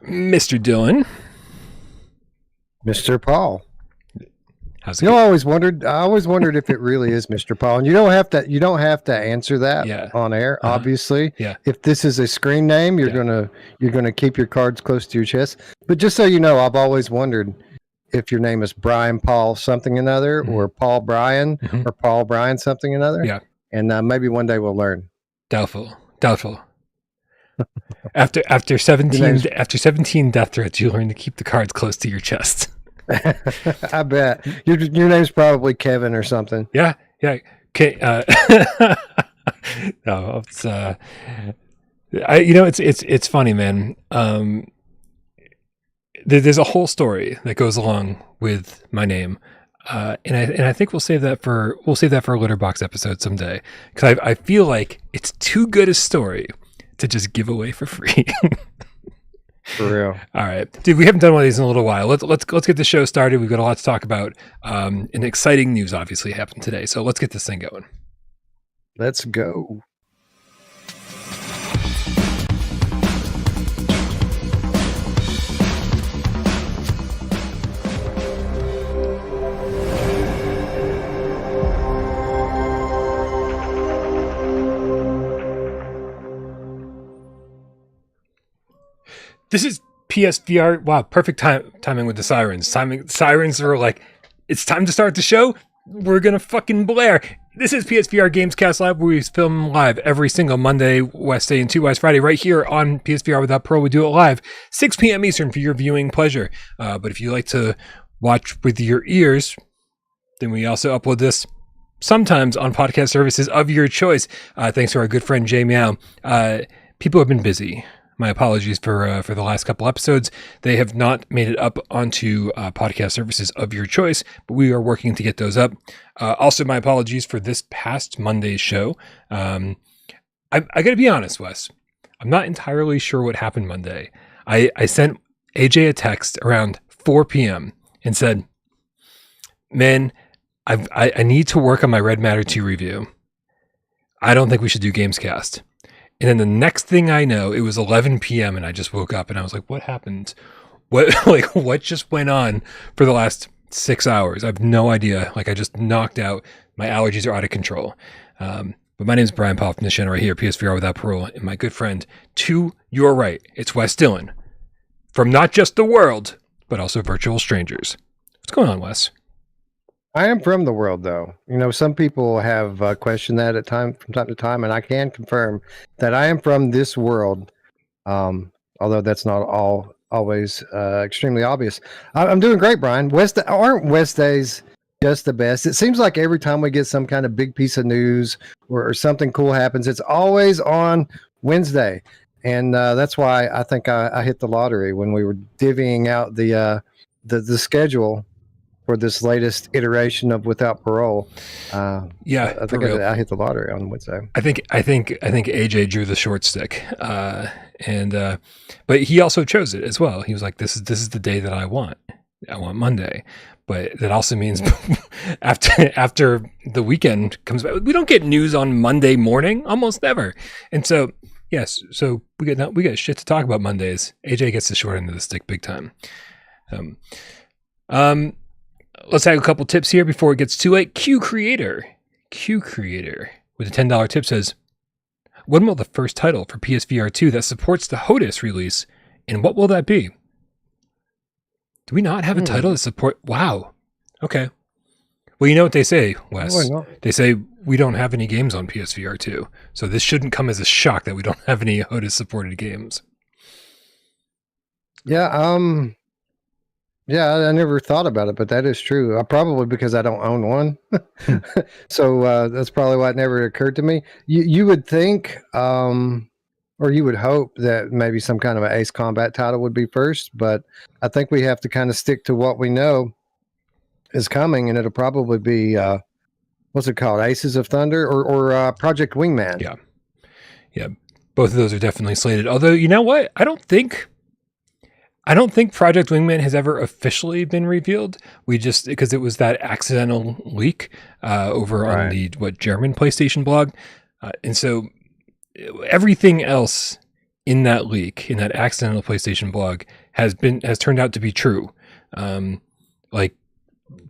Mr. Dylan. Mr. Paul. How's it I always wondered if it really is Mr. Paul. And you don't have to answer that on air, obviously. Yeah. If this is a screen name, you're gonna keep your cards close to your chest. But just so you know, I've always wondered if your name is Bryan Paul something another, or Paul Bryan, or Paul Bryan something another. Yeah. And maybe one day we'll learn. Doubtful. After 17 death threats, you learn to keep the cards close to your chest. I bet your name's probably Kevin or something. Yeah. Okay. No, it's funny, man. There's a whole story that goes along with my name, and I think we'll save that for a Litterbox episode someday, because I feel like it's too good a story to just give away for free. For real. All right, dude. We haven't done one of these in a little while. Let's get the show started. We've got a lot to talk about. And exciting news obviously happened today, so let's get this thing going. Let's go. This is PSVR. Wow, perfect timing with the sirens. Sirens are like, it's time to start the show. We're gonna fucking blare. This is PSVR GamesCast Live, where we film live every single Monday, West Day, and 2 West Friday, right here on PSVR without Parole. We do it live, 6 p.m. Eastern for your viewing pleasure. But if you like to watch with your ears, then we also upload this sometimes on podcast services of your choice. Thanks to our good friend Jay Meow. People have been busy. My apologies for the last couple episodes. They have not made it up onto podcast services of your choice, but we are working to get those up. Also, my apologies for this past Monday's show. I got to be honest, Wes. I'm not entirely sure what happened Monday. I sent AJ a text around 4 p.m. and said, man, I need to work on my Red Matter 2 review. I don't think we should do GamesCast. And then the next thing I know, it was 11 p.m. and I just woke up and I was like, what happened? What just went on for the last 6 hours? I have no idea. I just knocked out. My allergies are out of control. But my name is Bryan Paul from the channel right here, PSVR Without Parole. And my good friend, to your right, it's Wes Dillon. From not just the world, but also virtual strangers. What's going on, Wes? I am from the world, though. Some people have questioned that from time to time, and I can confirm that I am from this world, although that's not always extremely obvious. I'm doing great, Bryan. Aren't West days just the best? It seems like every time we get some kind of big piece of news or something cool happens, it's always on Wednesday, and that's why I think I hit the lottery when we were divvying out the schedule for this latest iteration of Without Parole. I think I hit the lottery on Wednesday. I think AJ drew the short stick, but he also chose it as well. He was like, "This is the day that I want. I want Monday." But that also means after the weekend comes back, we don't get news on Monday morning, almost never. And so yes, so we got shit to talk about Mondays. AJ gets the short end of the stick big time. Let's have a couple tips here before it gets too late. Q Creator with a $10 tip says, when will the first title for PSVR2 that supports the HOTAS release, and what will that be? Do we not have a title that support? Wow. Okay. Well, you know what they say, Wes? They say we don't have any games on PSVR2, so this shouldn't come as a shock that we don't have any HOTAS supported games. Yeah, yeah, I never thought about it, but that is true. Probably because I don't own one. So that's probably why it never occurred to me. You would think, or you would hope that maybe some kind of an Ace Combat title would be first, but I think we have to kind of stick to what we know is coming, and it'll probably be, what's it called? Aces of Thunder or Project Wingman. Yeah. Both of those are definitely slated. Although, you know what? I don't think Project Wingman has ever officially been revealed. Because it was that accidental leak over on the German PlayStation blog. And so everything else in that leak, in that accidental PlayStation blog, has turned out to be true. Like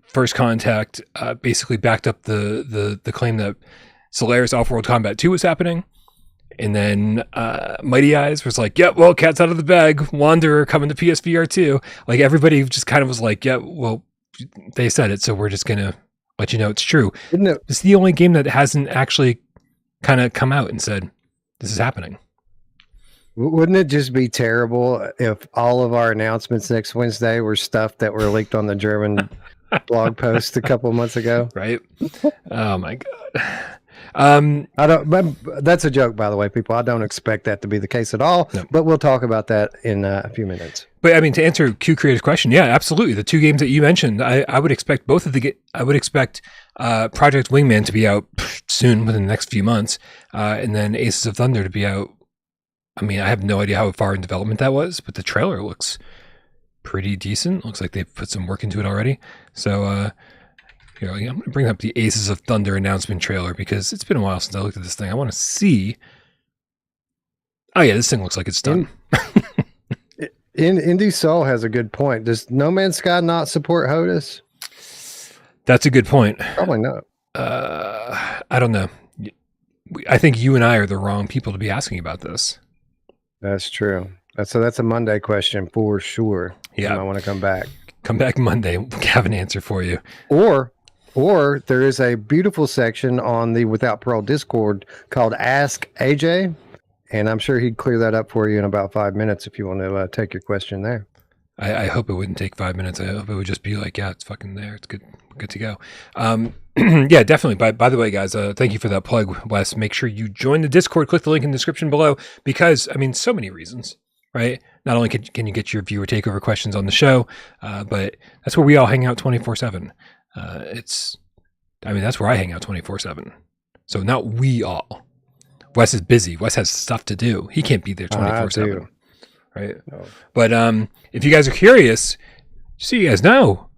First Contact basically backed up the claim that Solaris Off-World Combat 2 was happening. And then Mighty Eyes was like, "Yep, well, cat's out of the bag. Wanderer coming to PSVR 2." Like everybody just kind of was like, "Yeah, well, they said it, so we're just gonna let you know it's true." Isn't it? It's the only game that hasn't actually kind of come out and said this is happening. Wouldn't it just be terrible if all of our announcements next Wednesday were stuff that were leaked on the German blog post a couple of months ago? Right? Oh my god. I don't. But that's a joke, by the way, people. I don't expect that to be the case at all. No. But we'll talk about that in a few minutes. But I mean, to answer Q Creator's question, yeah, absolutely. The two games that you mentioned, I would expect both of the. I would expect Project Wingman to be out soon, within the next few months, and then Aces of Thunder to be out. I mean, I have no idea how far in development that was, but the trailer looks pretty decent. Looks like they've put some work into it already. So, I'm going to bring up the Aces of Thunder announcement trailer because it's been a while since I looked at this thing. I want to see. Oh yeah, this thing looks like it's done. Indie Soul has a good point. Does No Man's Sky not support HOTAS? That's a good point. Probably not. I don't know. I think you and I are the wrong people to be asking about this. That's true. That's a Monday question for sure. Yeah, I want to come back. Come back Monday. We'll have an answer for you. Or there is a beautiful section on the Without Parole Discord called Ask AJ, and I'm sure he'd clear that up for you in about 5 minutes if you want to take your question there. I hope it wouldn't take 5 minutes. I hope it would just be like, yeah, it's fucking there. It's good to go. Yeah, definitely. By the way, guys, thank you for that plug, Wes. Make sure you join the Discord. Click the link in the description below because, I mean, so many reasons, right? Not only can you get your viewer takeover questions on the show, but that's where we all hang out 24/7. That's where I hang out 24/7. So not we all. Wes is busy. Wes has stuff to do. He can't be there 24/7. Right? No. But if you guys are curious, just so you guys know,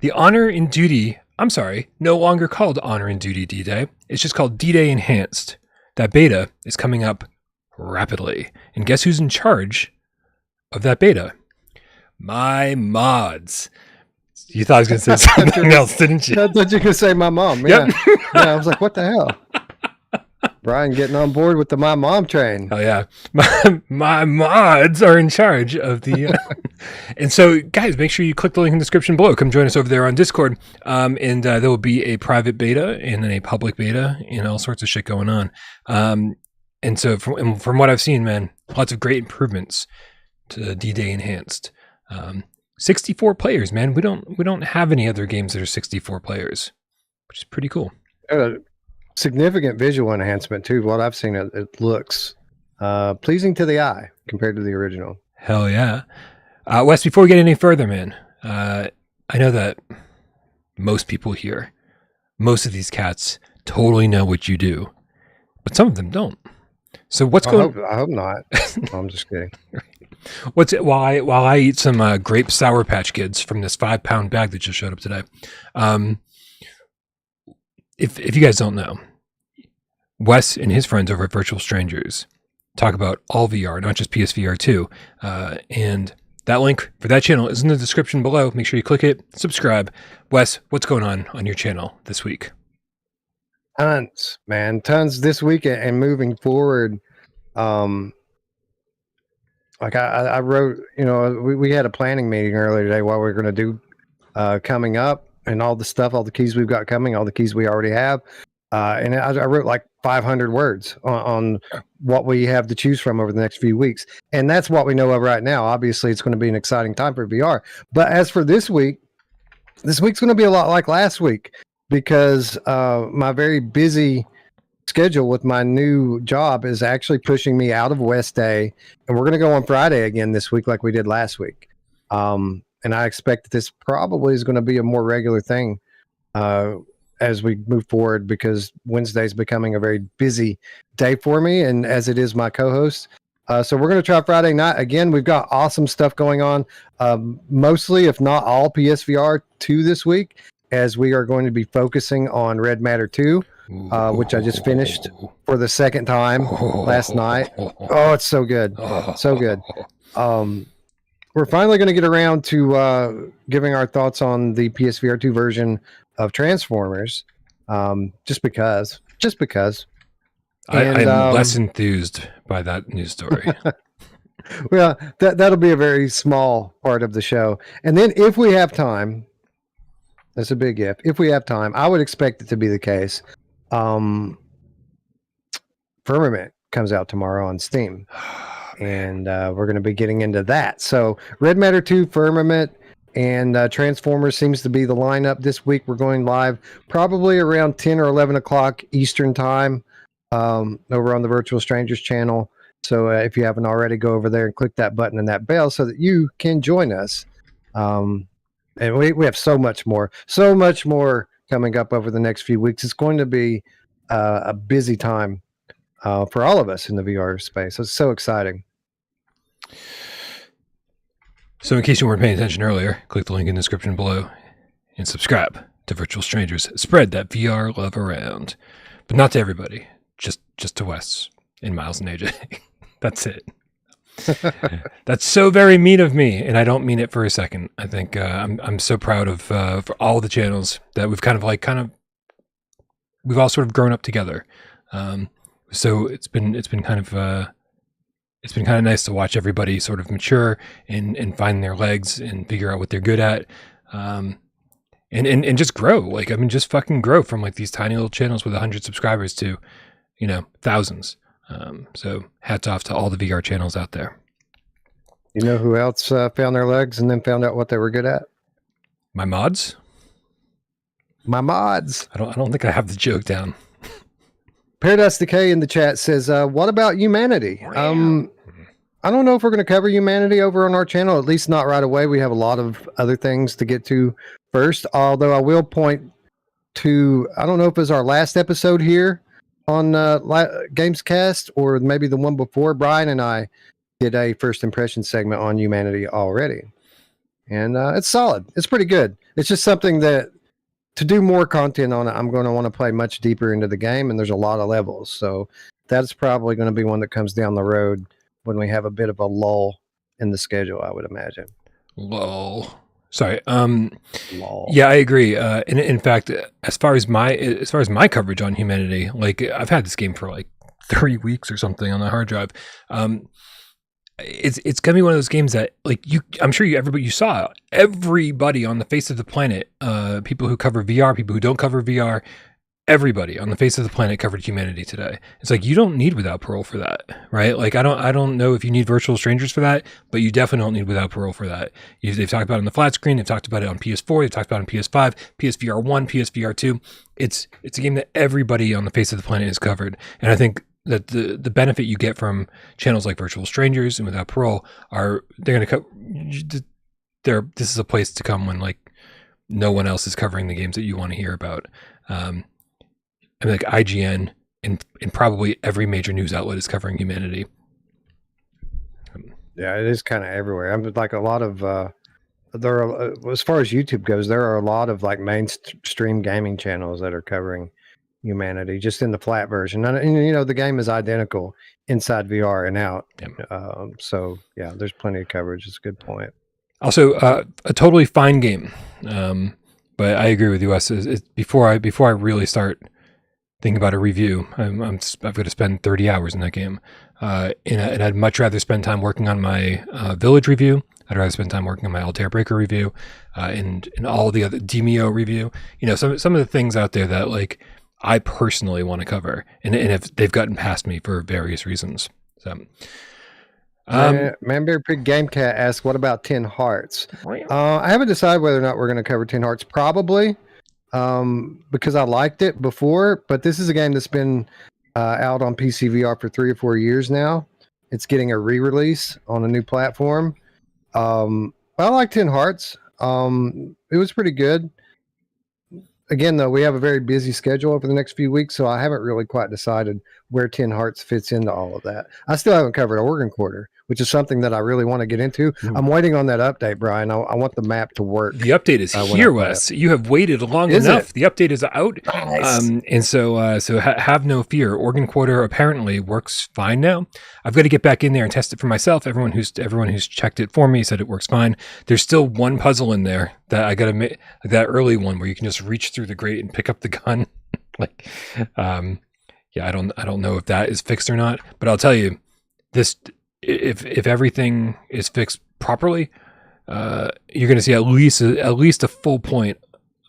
the Honor and Duty, I'm sorry, no longer called Honor and Duty D-Day. It's just called D-Day Enhanced. That beta is coming up rapidly. And guess who's in charge of that beta? My mods. You thought I was going to say something else, didn't you? I thought you were going to say my mom. Yeah. Yep. Yeah, I was like, what the hell? Bryan getting on board with the My Mom train. Oh, yeah. My mods are in charge of the... And so, guys, make sure you click the link in the description below. Come join us over there on Discord. And there will be a private beta and then a public beta and all sorts of shit going on. And so, from what I've seen, man, lots of great improvements to D-Day Enhanced. 64 players, man. We don't have any other games that are 64 players, which is pretty cool. Significant visual enhancement too. What I've seen, it looks pleasing to the eye compared to the original. Hell yeah. Wes, before we get any further, man, I know that most people here, most of these cats totally know what you do, but some of them don't. So what's going on? I hope not. No, I'm just kidding. What's it? While I eat some grape Sour Patch Kids from this 5-pound bag that just showed up today. If you guys don't know, Wes and his friends over at Virtual Strangers talk about all VR, not just PSVR2. And that link for that channel is in the description below. Make sure you click it, subscribe. Wes, what's going on your channel this week? Tons, man. Tons this week and moving forward. Like I wrote, we had a planning meeting earlier today what we're going to do coming up and all the stuff, all the keys we've got coming, all the keys we already have. And I wrote like 500 words on what we have to choose from over the next few weeks. And that's what we know of right now. Obviously, it's going to be an exciting time for VR. But as for this week's going to be a lot like last week because my very busy schedule with my new job is actually pushing me out of West Day, and we're going to go on Friday again this week like we did last week. And I expect that this probably is going to be a more regular thing as we move forward because Wednesday is becoming a very busy day for me, and as it is my co-host. So we're going to try Friday night. Again, we've got awesome stuff going on, mostly, if not all, PSVR 2 this week, as we are going to be focusing on Red Matter 2. which I just finished for the second time last night. Oh, it's so good. So good. We're finally going to get around to giving our thoughts on the PSVR2 version of Transformers. Just because. I am less enthused by that news story. Well, that'll be a very small part of the show. And then if we have time, that's a big if. If we have time, I would expect it to be the case. Firmament comes out tomorrow on Steam. And we're going to be getting into that. So Red Matter 2, Firmament, and Transformers seems to be the lineup this week. We're going live probably around 10 or 11 o'clock Eastern time over on the Virtual Strangers channel. So if you haven't already, go over there and click that button and that bell so that you can join us. And we have so much more coming up over the next few weeks. It's going to be a busy time for all of us in the VR space. It's so exciting. So in case you weren't paying attention earlier, click the link in the description below and subscribe to Virtual Strangers. Spread that VR love around. But not to everybody, just to Wes and Miles and AJ. That's it. That's so very mean of me, and I don't mean it for a second. I think I'm so proud of for all the channels that we've we've all sort of grown up together. So it's been kind of nice to watch everybody sort of mature and find their legs and figure out what they're good at, and just grow. Just fucking grow from these tiny little channels with 100 subscribers to, thousands. So hats off to all the VR channels out there. You know who else found their legs and then found out what they were good at? My mods. I don't think I have the joke down. Paradise Decay in the chat says, what about Humanity? I don't know if we're going to cover Humanity over on our channel, at least not right away. We have a lot of other things to get to first, although I will point to, I don't know if it was our last episode here on GamesCast or maybe the one before. Bryan and I did a first impression segment on Humanity already. And it's solid. It's pretty good. It's just something that to do more content on it, I'm going to want to play much deeper into the game, and there's a lot of levels. So that's probably going to be one that comes down the road when we have a bit of a lull in the schedule, I would imagine. Lull. Sorry. Lull. Yeah, I agree. And in fact, as far as my coverage on Humanity, I've had this game for 3 weeks or something on the hard drive. It's gonna be one of those games that I'm sure you saw everybody on the face of the planet, people who cover VR, people who don't cover VR, everybody on the face of the planet covered Humanity today. It's you don't need Without Parole for that, right? I don't know if you need Virtual Strangers for that, but you definitely don't need Without Parole for that. They've talked about it on the flat screen, they've talked about it on PS4, they've talked about it on PS5, PSVR1, PSVR2. It's a game that everybody on the face of the planet is covered, and I think that the benefit you get from channels like Virtual Strangers and Without Parole this is a place to come when no one else is covering the games that you want to hear about. IGN and probably every major news outlet is covering Humanity. Yeah, it is kind of everywhere. A lot of there are, as far as YouTube goes, there are a lot of mainstream gaming channels that are covering Humanity just in the flat version, and the game is identical inside VR and out. Yep. So yeah, there's plenty of coverage. It's a good point. Also, a totally fine game, but I agree with you, Wes. Before I really start thinking about a review, I've got to spend 30 hours in that game, and I'd much rather spend time working on my Village review. I'd rather spend time working on my Altair Breaker review, and all the other Demio review. Some of the things out there that I personally want to cover, and if they've gotten past me for various reasons. So, Manbear Pig Game Cat asks, "What about 10 Hearts?" I haven't decided whether or not we're going to cover 10 Hearts. Probably, because I liked it before, but this is a game that's been out on PCVR for 3 or 4 years now. It's getting a re-release on a new platform. I like 10 Hearts. It was pretty good. Again, though, we have a very busy schedule over the next few weeks, so I haven't really quite decided where 10 Hearts fits into all of that. I still haven't covered Organ Quarter, which is something that I really want to get into. I'm waiting on that update, Brian. I want the map to work. The update is here, Wes. You have waited long enough. The update is out. Nice. And so have no fear. Organ Quarter apparently works fine now. I've got to get back in there and test it for myself. Everyone who's checked it for me said it works fine. There's still one puzzle in there that I got to make, that early one where you can just reach through the grate and pick up the gun. I don't know if that is fixed or not, but I'll tell you this, if everything is fixed properly, you're going to see at least a full point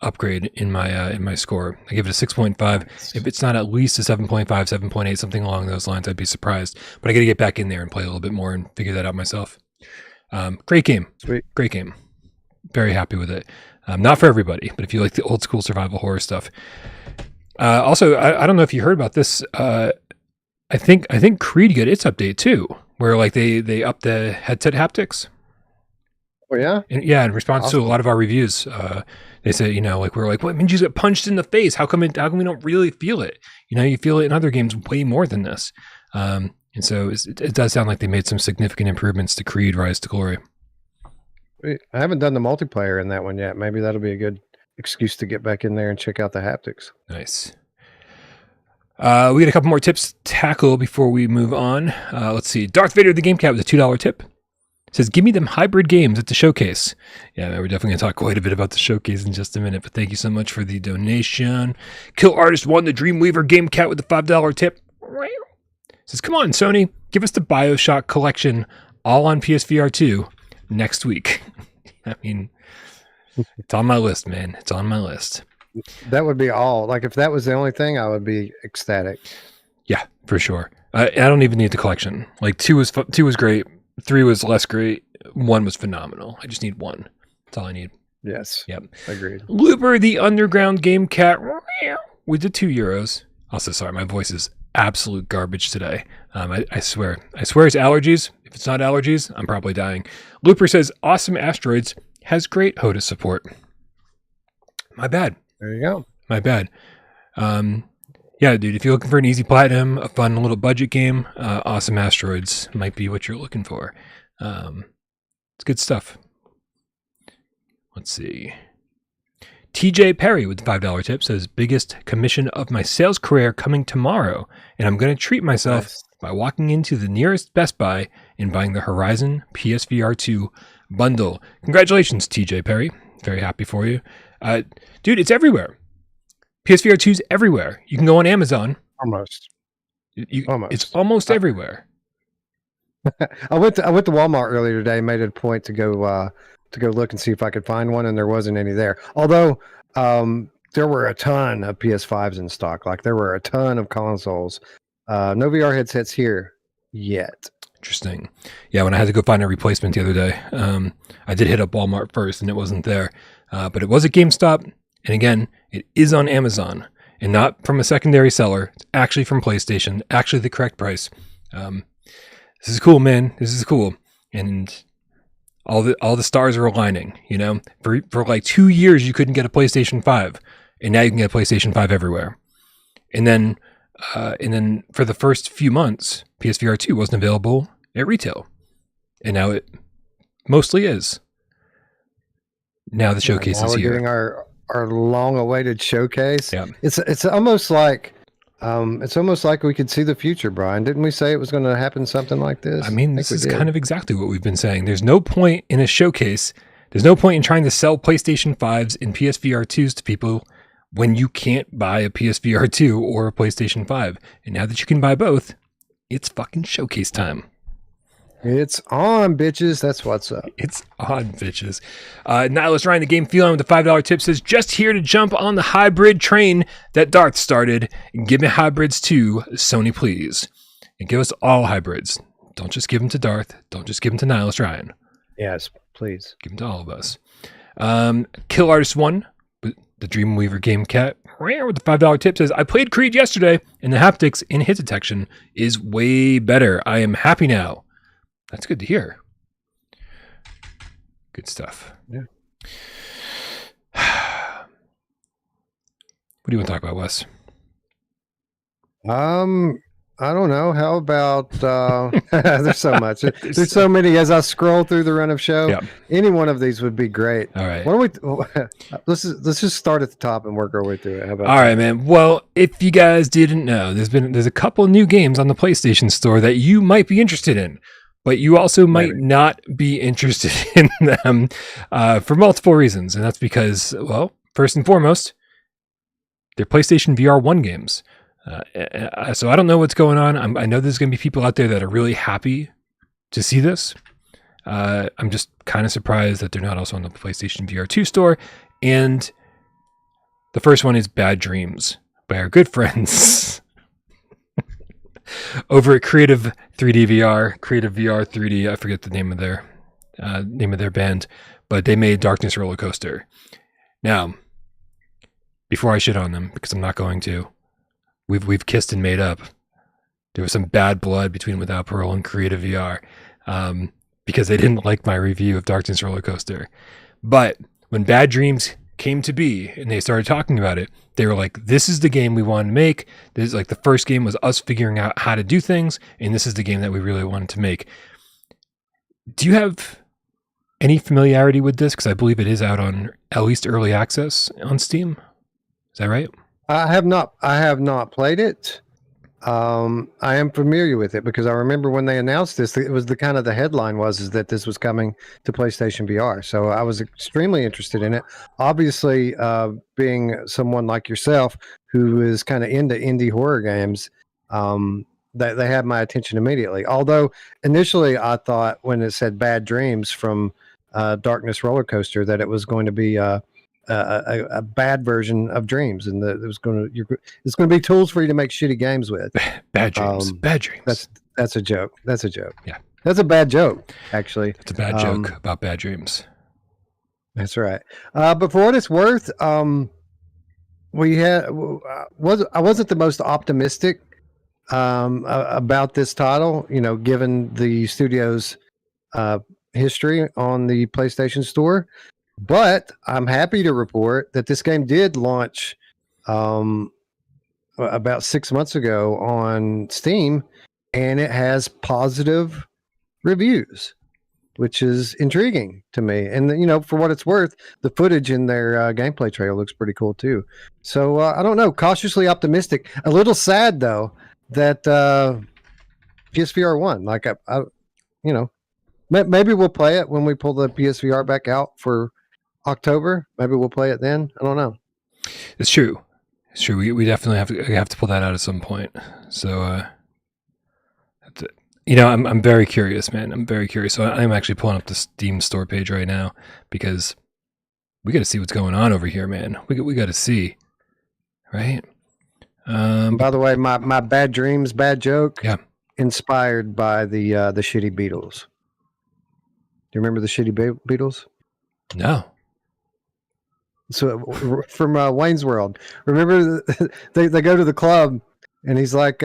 upgrade in my score. I give it a 6.5. If it's not at least a 7.5, 7.8, something along those lines, I'd be surprised, but I got to get back in there and play a little bit more and figure that out myself. Great game. Sweet. Great game. Very happy with it. Not for everybody, but if you like the old school survival horror stuff. Also, I don't know if you heard about this. I think Creed got its update too, where like they upped the headset haptics. Oh yeah, in response to a lot of our reviews, they said, we're like, what? Means you get punched in the face? How come we don't really feel it? You feel it in other games way more than this. And so it does sound like they made some significant improvements to Creed: Rise to Glory. I haven't done the multiplayer in that one yet. Maybe that'll be a good excuse to get back in there and check out the haptics. Nice. We got a couple more tips to tackle before we move on. Let's see. Darth Vader, the Game Cat, with a $2 tip. Says, give me them hybrid games at the showcase. Yeah, man, we're definitely going to talk quite a bit about the showcase in just a minute, but thank you so much for the donation. Kill Artist 1, the Dreamweaver Game Cat, with the $5 tip. Says, come on, Sony, give us the BioShock collection all on PSVR2 next week. I mean, it's on my list, man. It's on my list. That would be all. Like, if that was the only thing, I would be ecstatic. Yeah, for sure. I don't even need the collection. Like, 2 was great. 3 was less great. 1 was phenomenal. I just need 1. That's all I need. Yes. Yep. Agreed. Looper, the Underground Game Cat, with the €2. Also, sorry, my voice is absolute garbage today. I swear it's allergies. If it's not allergies, I'm probably dying. Looper says, awesome Asteroids has great HOTAS support. My bad. There you go. My bad. Yeah, dude, if you're looking for an easy platinum, a fun little budget game, Awesome Asteroids might be what you're looking for. It's good stuff. Let's see. TJ Perry with the $5 tip says, biggest commission of my sales career coming tomorrow, and I'm going to treat myself by walking into the nearest Best Buy and buying the Horizon PSVR2 bundle. Congratulations, TJ Perry. Very happy for you. Dude, it's everywhere. PSVR 2's everywhere. You can go on Amazon. Almost. It's almost everywhere. I went to Walmart earlier today. Made it a point to go look and see if I could find one, and there wasn't any there. Although there were a ton of PS5s in stock. Like, there were a ton of consoles. No VR headsets here yet. Interesting. Yeah, when I had to go find a replacement the other day, I did hit up Walmart first, and it wasn't there. But it was at GameStop. And again, it is on Amazon and not from a secondary seller. It's actually from PlayStation, actually the correct price. This is cool, man. This is cool. And all the stars are aligning, For like 2 years, you couldn't get a PlayStation 5, and now you can get a PlayStation 5 everywhere. And then for the first few months, PSVR 2 wasn't available at retail. And now it mostly is. Now the showcase is here. Getting our long-awaited showcase. Yeah. It's almost like we could see the future, Brian. Didn't we say it was going to happen something like this? I mean, this is kind of exactly what we've been saying. There's no point in a showcase. There's no point in trying to sell PlayStation 5s and PSVR 2s to people when you can't buy a PSVR 2 or a PlayStation 5. And now that you can buy both, it's fucking showcase time. It's on, bitches. That's what's up. It's on, bitches. Nihilist Ryan, the Game Feline, with the $5 tip, says, just here to jump on the hybrid train that Darth started. Give me hybrids too, Sony, please. And give us all hybrids. Don't just give them to Darth. Don't just give them to Nihilist Ryan. Yes, please. Give them to all of us. Kill Artist 1, the Dreamweaver Game Cat, with the $5 tip, says, I played Creed yesterday, and the haptics in hit detection is way better. I am happy now. That's good to hear. Good stuff. Yeah. What do you want to talk about, Wes? I don't know. How about there's so much. There's so many as I scroll through the run of show. Yeah. Any one of these would be great. All right. Why don't we let's just start at the top and work our way through it. How about All right, man. Well, if you guys didn't know, there's a couple new games on the PlayStation Store that you might be interested in, but you also might not be interested in them for multiple reasons, and that's because, well, first and foremost, they're PlayStation VR1 games. So I don't know what's going on. I know there's going to be people out there that are really happy to see this. I'm just kind of surprised that they're not also on the PlayStation VR2 store. And the first one is Bad Dreams by our good friends over at Creative 3D VR, Creative VR 3D. I forget the name of their band, but they made Darkness Roller Coaster. Now, before I shit on them, because I'm not going to, we've kissed and made up. There was some bad blood between Without Parole and Creative VR because they didn't like my review of Darkness Roller Coaster. But when Bad Dreams came to be and they started talking about it, they were like, this is the game we wanted to make. This is like the first game was us figuring out how to do things, and this is the game that we really wanted to make. Do you have any familiarity with this? Because I believe it is out on at least early access on Steam. Is that right? I have not played it. I am familiar with it because I remember when they announced this, it was the kind of the headline was that this was coming to PlayStation VR. So I was extremely interested in it. Obviously, being someone like yourself who is kind of into indie horror games, they had my attention immediately. Although initially I thought when it said Bad Dreams from Darkness Roller Coaster that it was going to be a bad version of Dreams, and it's going to be tools for you to make shitty games with. Bad Dreams. Bad Dreams. That's a joke. That's a joke. Yeah, that's a bad joke. Actually, it's a bad joke about Bad Dreams. That's right. But for what it's worth, I wasn't the most optimistic about this title. You know, given the studio's history on the PlayStation Store. But I'm happy to report that this game did launch about 6 months ago on Steam, and it has positive reviews, which is intriguing to me. And, you know, for what it's worth, the footage in their gameplay trailer looks pretty cool, too. So, I don't know, cautiously optimistic. A little sad, though, that PSVR1, like, I you know, maybe we'll play it when we pull the PSVR back out for October. Maybe we'll play it then. I don't know. It's true. It's true. We definitely have to pull that out at some point. So, you know, I'm very curious, man. I'm very curious. So I'm actually pulling up the Steam store page right now because we got to see what's going on over here, man. We got to see, right? By the way, my Bad Dreams bad joke. Yeah. Inspired by the Shitty Beatles. Do you remember the Shitty Beatles? No. So from Wayne's World, remember they go to the club and he's like,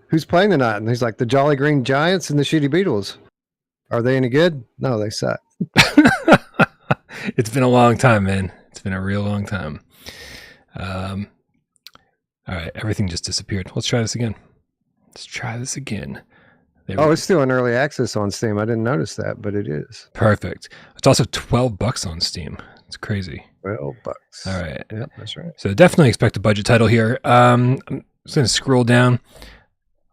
who's playing tonight? And he's like, the Jolly Green Giants and the Shitty Beatles. Are they any good? No, they suck. It's been a long time, man. It's been a real long time. All right. Everything just disappeared. Let's try this again. It's still in early access on Steam. I didn't notice that, but it is. Perfect. It's also $12 on Steam. It's crazy. $12. All right. Yep, that's right. So definitely expect a budget title here. I'm just going to scroll down.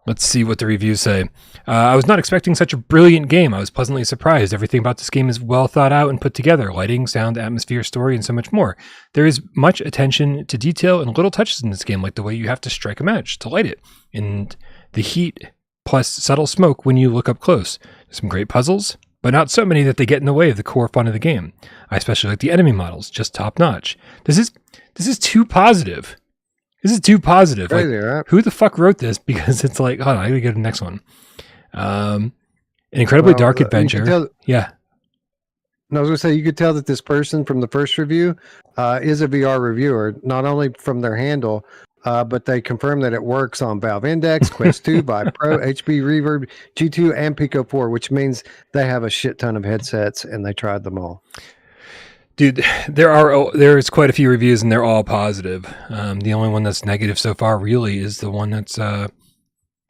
Let's see what the reviews say. I was not expecting such a brilliant game. I was pleasantly surprised. Everything about this game is well thought out and put together. Lighting, sound, atmosphere, story, and so much more. There is much attention to detail and little touches in this game, like the way you have to strike a match to light it, and the heat plus subtle smoke when you look up close. Some great puzzles, but not so many that they get in the way of the core fun of the game. I especially like the enemy models, just top notch. This is too positive. This is too positive. Crazy, like, right? Who the fuck wrote this? Because it's like, hold on, I gotta go to the next one. An incredibly dark adventure. Yeah. No, I was gonna say you could tell that this person from the first review is a VR reviewer, not only from their handle, but they confirm that it works on Valve Index, Quest 2, Vive Pro, HP Reverb, G2, and Pico 4, which means they have a shit ton of headsets and they tried them all. Dude, there's quite a few reviews and they're all positive. The only one that's negative so far really is the one that's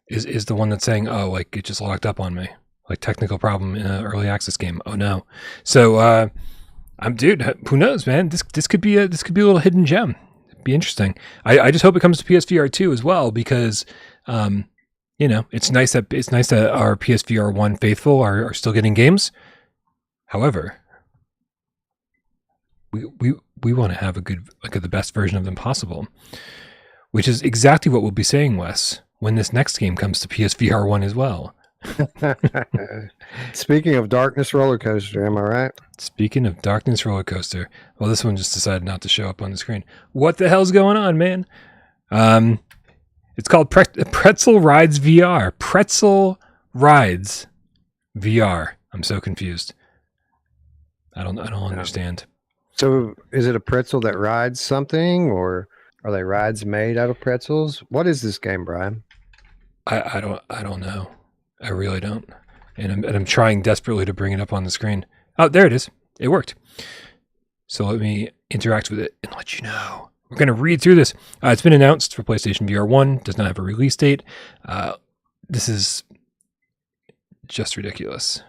is the one that's saying, oh, like it just locked up on me, like technical problem in an early access game. Oh no. So dude, who knows, man? This could be a little hidden gem. It'd be interesting. I just hope it comes to PSVR2 as well, because it's nice that our PSVR1 faithful are still getting games. However, we want to have the best version of them possible, which is exactly what we'll be saying, Wes, when this next game comes to PSVR1 as well. Speaking of Darkness Roller Coaster, am I right? Speaking of Darkness Roller Coaster, well, this one just decided not to show up on the screen. What the hell's going on, man? It's called Pretzel Rides VR. Pretzel Rides VR. I'm so confused. I don't understand. So is it a pretzel that rides something, or are they rides made out of pretzels? What is this game, Brian? I don't know. I really don't. And I'm trying desperately to bring it up on the screen. Oh, there it is. It worked. So let me interact with it and let you know. We're going to read through this. It's been announced for PlayStation VR1. Does not have a release date. This is just ridiculous.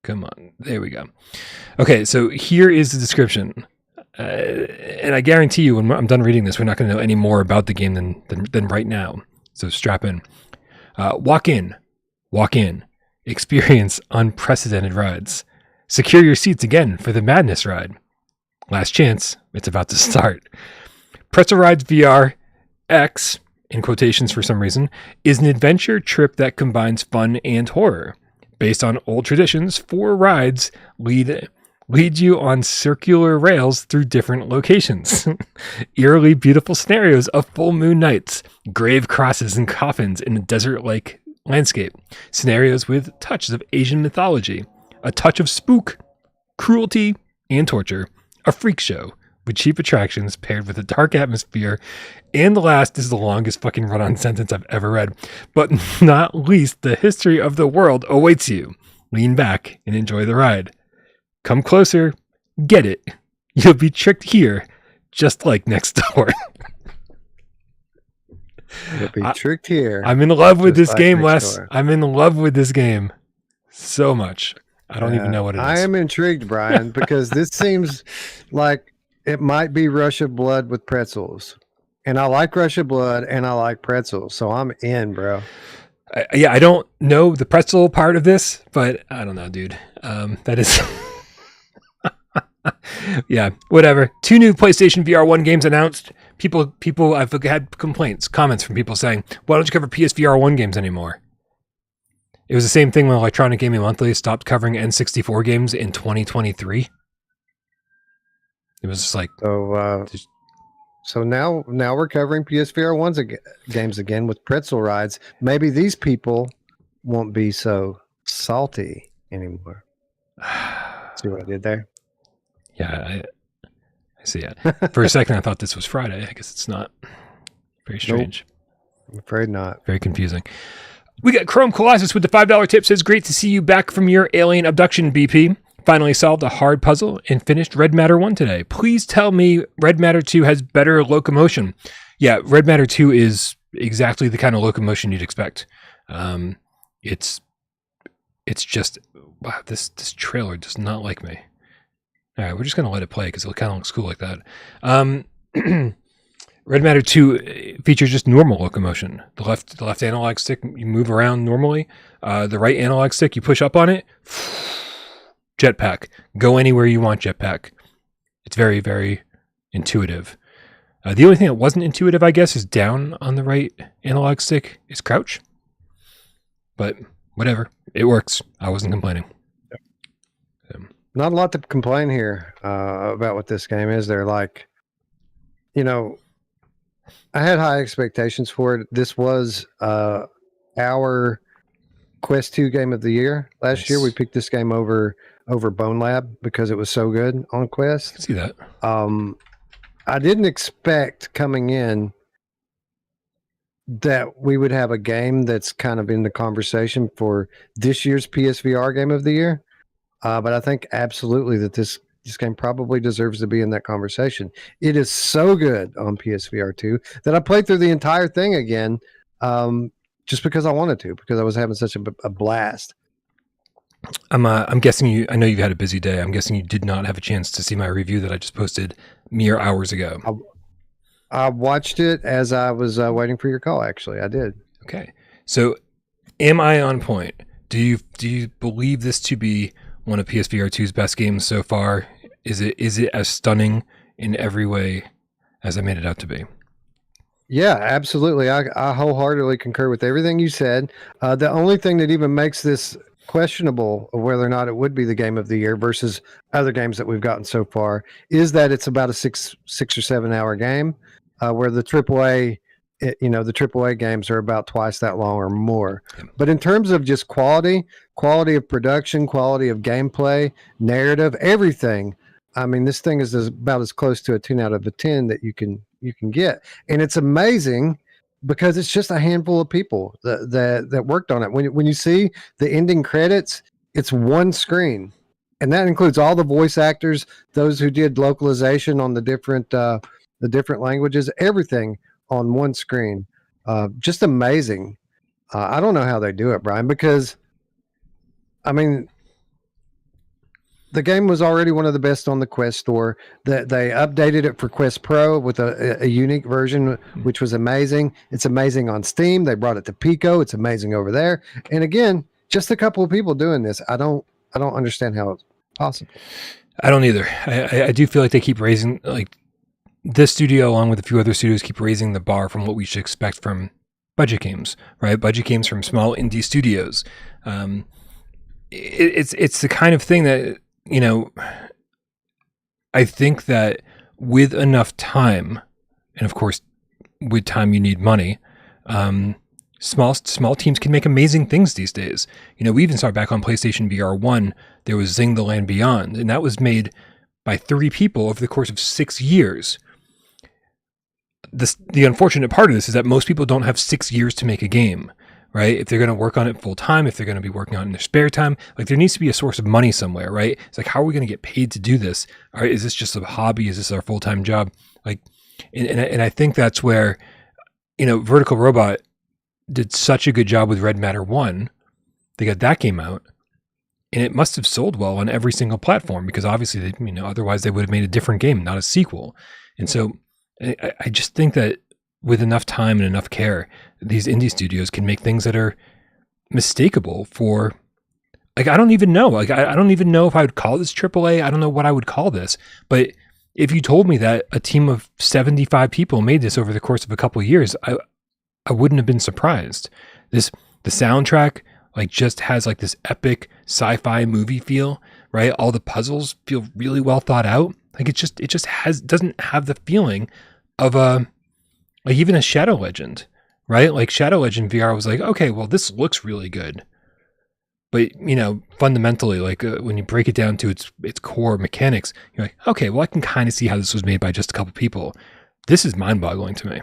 Come on. There we go. Okay, so here is the description. And I guarantee you, when I'm done reading this, we're not going to know any more about the game than right now. So strap in. Walk in. Experience unprecedented rides. Secure your seats again for the Madness ride. Last chance. It's about to start. Pretzel Rides VR X, in quotations for some reason, is an adventure trip that combines fun and horror. Based on old traditions, 4 rides lead you on circular rails through different locations. Eerily beautiful scenarios of full moon nights, grave crosses and coffins in a desert-like landscape, scenarios with touches of Asian mythology, a touch of spook, cruelty, and torture, a freak show with cheap attractions paired with a dark atmosphere, and the last is the longest fucking run-on sentence I've ever read, but not least, the history of the world awaits you. Lean back and enjoy the ride. Come closer, get it. You'll be tricked here, just like next door. You'll be tricked here. I'm in love with this game, Wes. I'm in love with this game so much. I don't even know what it is. I am intrigued, Brian, because this seems like it might be Rush of Blood with pretzels. And I like Rush of Blood and I like pretzels. So I'm in, bro. I don't know the pretzel part of this, but I don't know, dude. That is... yeah, whatever. 2 new PlayStation VR1 games announced. People, I've had comments from people saying, why don't you cover PSVR1 games anymore? It was the same thing when Electronic Gaming Monthly stopped covering N64 games in 2023. It was just like... So now we're covering PSVR1's games again with pretzel rides. Maybe these people won't be so salty anymore. See what I did there? Yeah, I see it. For a second, I thought this was Friday. I guess it's not. Very strange. Nope. I'm afraid not. Very confusing. We got Chrome Colossus with the $5 tip. Says, great to see you back from your alien abduction, BP. Finally solved a hard puzzle and finished Red Matter 1 today. Please tell me Red Matter 2 has better locomotion. Yeah, Red Matter 2 is exactly the kind of locomotion you'd expect. It's just, wow, this trailer does not like me. All right, we're just going to let it play because it kind of looks cool like that. Red Matter 2 features just normal locomotion. The left analog stick, you move around normally. The right analog stick, you push up on it. Jetpack. Go anywhere you want, jetpack. It's very, very intuitive. The only thing that wasn't intuitive, I guess, is down on the right analog stick is crouch. But whatever. It works. I wasn't complaining. Not a lot to complain here about what this game is. They're like, I had high expectations for it. This was our Quest 2 game of the year. Last year, we picked this game over Bone Lab because it was so good on Quest. I can see that. I didn't expect coming in that we would have a game that's kind of in the conversation for this year's PSVR game of the year. But I think absolutely that this game probably deserves to be in that conversation. It is so good on PSVR 2 that I played through the entire thing again just because I wanted to, because I was having such a blast. I'm guessing I know you've had a busy day. I'm guessing you did not have a chance to see my review that I just posted mere hours ago. I watched it as I was waiting for your call. Actually, I did. Okay. So am I on point? Do you believe this to be one of PSVR2's best games so far? Is it as stunning in every way as I made it out to be? Yeah, absolutely. I wholeheartedly concur with everything you said. The only thing that even makes this questionable of whether or not it would be the game of the year versus other games that we've gotten so far is that it's about a six or 7 hour game, where the AAA, the AAA games are about twice that long or more. But in terms of just quality of production, quality of gameplay, narrative, everything, I mean, this thing is about as close to a 10 out of a 10 that you can get. And it's amazing because it's just a handful of people that worked on it. When you see the ending credits, it's one screen. And that includes all the voice actors, those who did localization on the different languages, everything on one screen. Just amazing. I don't know how they do it, Brian, because I mean, the game was already one of the best on the Quest store. That they updated it for Quest Pro with a unique version, which was amazing. It's amazing on Steam. They brought it to Pico. It's amazing over there. And again, just a couple of people doing this. I don't understand how it's possible. I don't either. I do feel like they keep raising, like, this studio along with a few other studios keep raising the bar from what we should expect from budget games, right? Budget games from small indie studios. It's the kind of thing that, I think that with enough time, and of course, with time you need money, small teams can make amazing things these days. We even saw back on PlayStation VR1, there was Zing the Land Beyond, and that was made by 3 people over the course of 6 years. The unfortunate part of this is that most people don't have 6 years to make a game, right? If they're going to work on it full time, if they're going to be working on it in their spare time, like, there needs to be a source of money somewhere, right? It's like, how are we going to get paid to do this? All right, is this just a hobby? Is this our full-time job? Like, and I think that's where, Vertical Robot did such a good job with Red Matter 1. They got that game out, and it must have sold well on every single platform, because obviously they, otherwise they would have made a different game, not a sequel. And so I just think that with enough time and enough care, these indie studios can make things that are mistakable for, like, I don't even know. Like, I don't even know if I would call this AAA. I don't know what I would call this. But if you told me that a team of 75 people made this over the course of a couple of years, I wouldn't have been surprised. The soundtrack, like, just has like this epic sci-fi movie feel, right? All the puzzles feel really well thought out. Like, it just doesn't have the feeling of like even a Shadow Legend, right? Like, Shadow Legend VR was like, okay, well, this looks really good. But, fundamentally, like, when you break it down to its core mechanics, you're like, okay, well, I can kind of see how this was made by just a couple people. This is mind-boggling to me.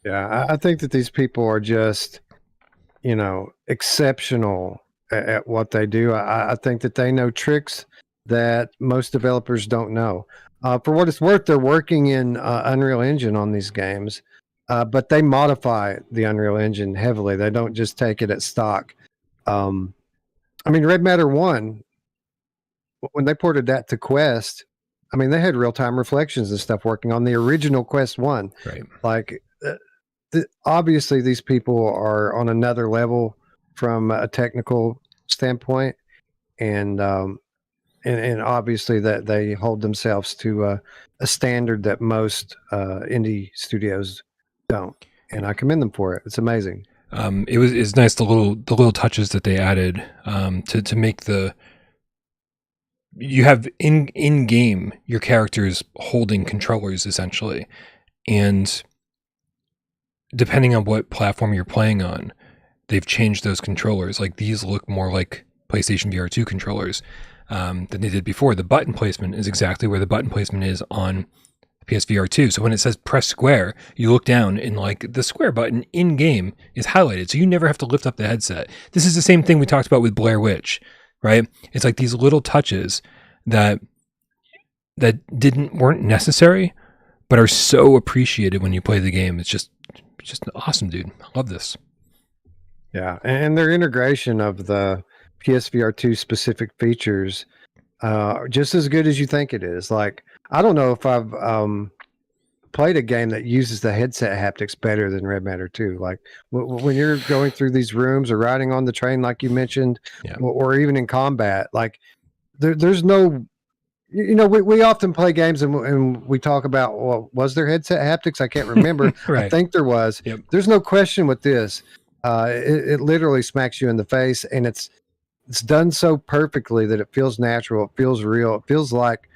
Yeah, I think that these people are just, exceptional at what they do. I think that they know tricks that most developers don't know. For what it's worth, they're working in Unreal Engine on these games, but they modify the Unreal Engine heavily. They don't just take it at stock. I mean, Red Matter 1, when they ported that to Quest, I mean, they had real-time reflections and stuff working on the original Quest 1. Right. Like, obviously, these people are on another level from a technical standpoint, and obviously that they hold themselves to a standard that most indie studios don't, and I commend them for it. It's amazing. It's nice, the little touches that they added to make you have in game your characters holding controllers essentially, and depending on what platform you're playing on, they've changed those controllers. Like, these look more like PlayStation VR2 controllers than they did before. The button placement is exactly where the button placement is on PSVR2. So when it says press square, you look down and, like, the square button in game is highlighted. So you never have to lift up the headset. This is the same thing we talked about with Blair Witch, right? It's like these little touches that weren't necessary, but are so appreciated when you play the game. It's just awesome, dude. I love this. Yeah, and their integration of the PSVR2 specific features, just as good as you think it is. Like, I don't know if I've played a game that uses the headset haptics better than Red Matter 2. Like, when you're going through these rooms or riding on the train, like you mentioned, Yeah. or even in combat, like there's no. We often play games and we talk about, well, was there headset haptics? I can't remember. Right. I think there was. Yep. There's no question with this. It literally smacks you in the face, and it's done so perfectly that it feels natural. It feels real. It feels like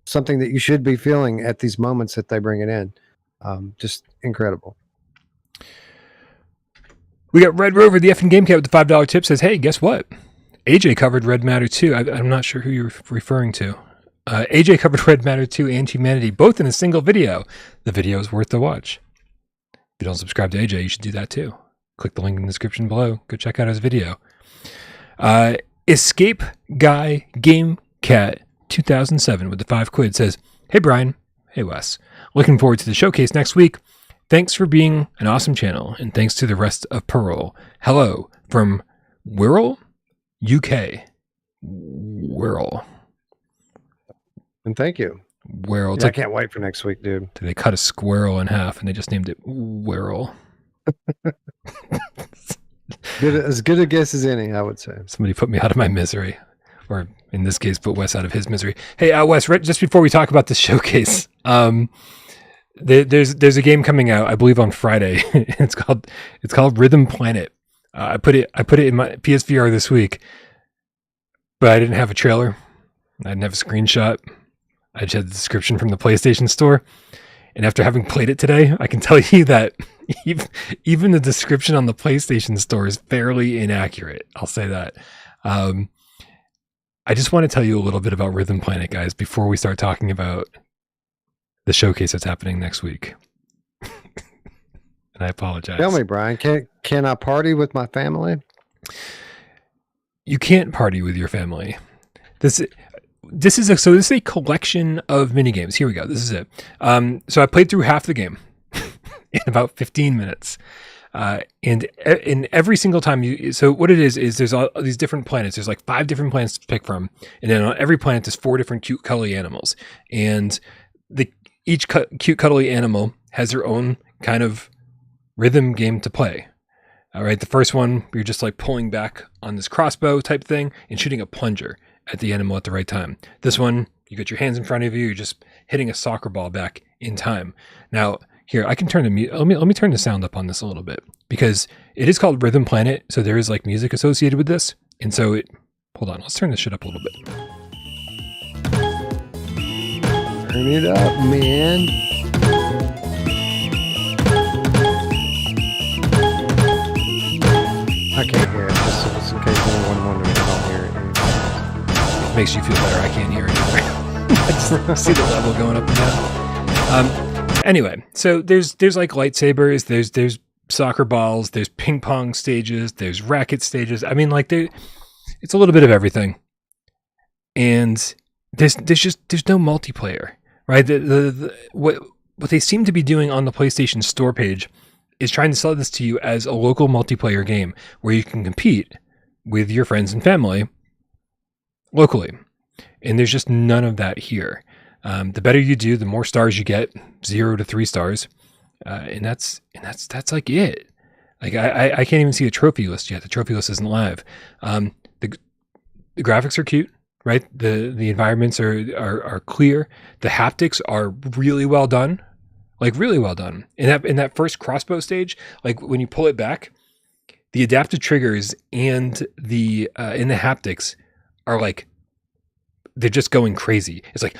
something that you should be feeling at these moments that they bring it in. Just incredible. We got Red Rover, the effing game cat with the $5 tip, says, hey, guess what? AJ covered Red Matter 2. I'm not sure who you're referring to. AJ covered Red Matter 2 and Humanity, both in a single video. The video is worth the watch. If you don't subscribe to AJ, you should do that too. Click the link in the description below. Go check out his video. Escape Guy Game Cat 2007 with the £5 says, hey Bryan, hey Wes, looking forward to the showcase next week. Thanks for being an awesome channel, and thanks to the rest of Parole. Hello from Wirral, UK. Wirral. And thank you. Wirral. I can't wait for next week, dude. They cut a squirrel in half and they just named it Wirral. As good a guess as any, I would say. Somebody put me out of my misery, or in this case, put Wes out of his misery. Hey, Wes, just before we talk about this showcase, there's a game coming out, I believe, on Friday. It's called Rhythm Planet. I put it in my PSVR this week, but I didn't have a trailer. I didn't have a screenshot. I just had the description from the PlayStation Store. And after having played it today, I can tell you that even the description on the PlayStation Store is fairly inaccurate. I'll say that. I just want to tell you a little bit about Rhythm Planet, guys, before we start talking about the showcase that's happening next week. And I apologize. Tell me, Bryan, can I party with my family? You can't party with your family. This is a collection of minigames. Here we go. This is it. So I played through half the game in about 15 minutes. And in every single time so what it is there's all these different planets. There's like 5 different planets to pick from. And then on every planet, there's 4 different cute, cuddly animals. And each cute, cuddly animal has their own kind of rhythm game to play. All right. The first one, you're just like pulling back on this crossbow type thing and shooting a plunger at the animal at the right time. This one, you got your hands in front of you, you're just hitting a soccer ball back in time. Now, here, I can turn the let me turn the sound up on this a little bit, because it is called Rhythm Planet, so there is like music associated with this. And so hold on, let's turn this shit up a little bit. Turn it up, man. I can't hear it, just in case anyone wondering, I don't hear it. Makes you feel better. I can't hear it either. I just see the level going up and down. Anyway, so there's like lightsabers, there's soccer balls, there's ping pong stages, there's racket stages. I mean, like it's a little bit of everything. And there's no multiplayer, right? What they seem to be doing on the PlayStation Store page is trying to sell this to you as a local multiplayer game where you can compete with your friends and family locally. And there's just none of that here. The better you do, the more stars you get, 0 to 3 stars. And that's like it. Like I can't even see a trophy list yet. The trophy list isn't live. The graphics are cute, right? The environments are clear. The haptics are really well done. Like really well done. In that first crossbow stage, like when you pull it back, the adaptive triggers and the in the haptics are like, they're just going crazy. It's like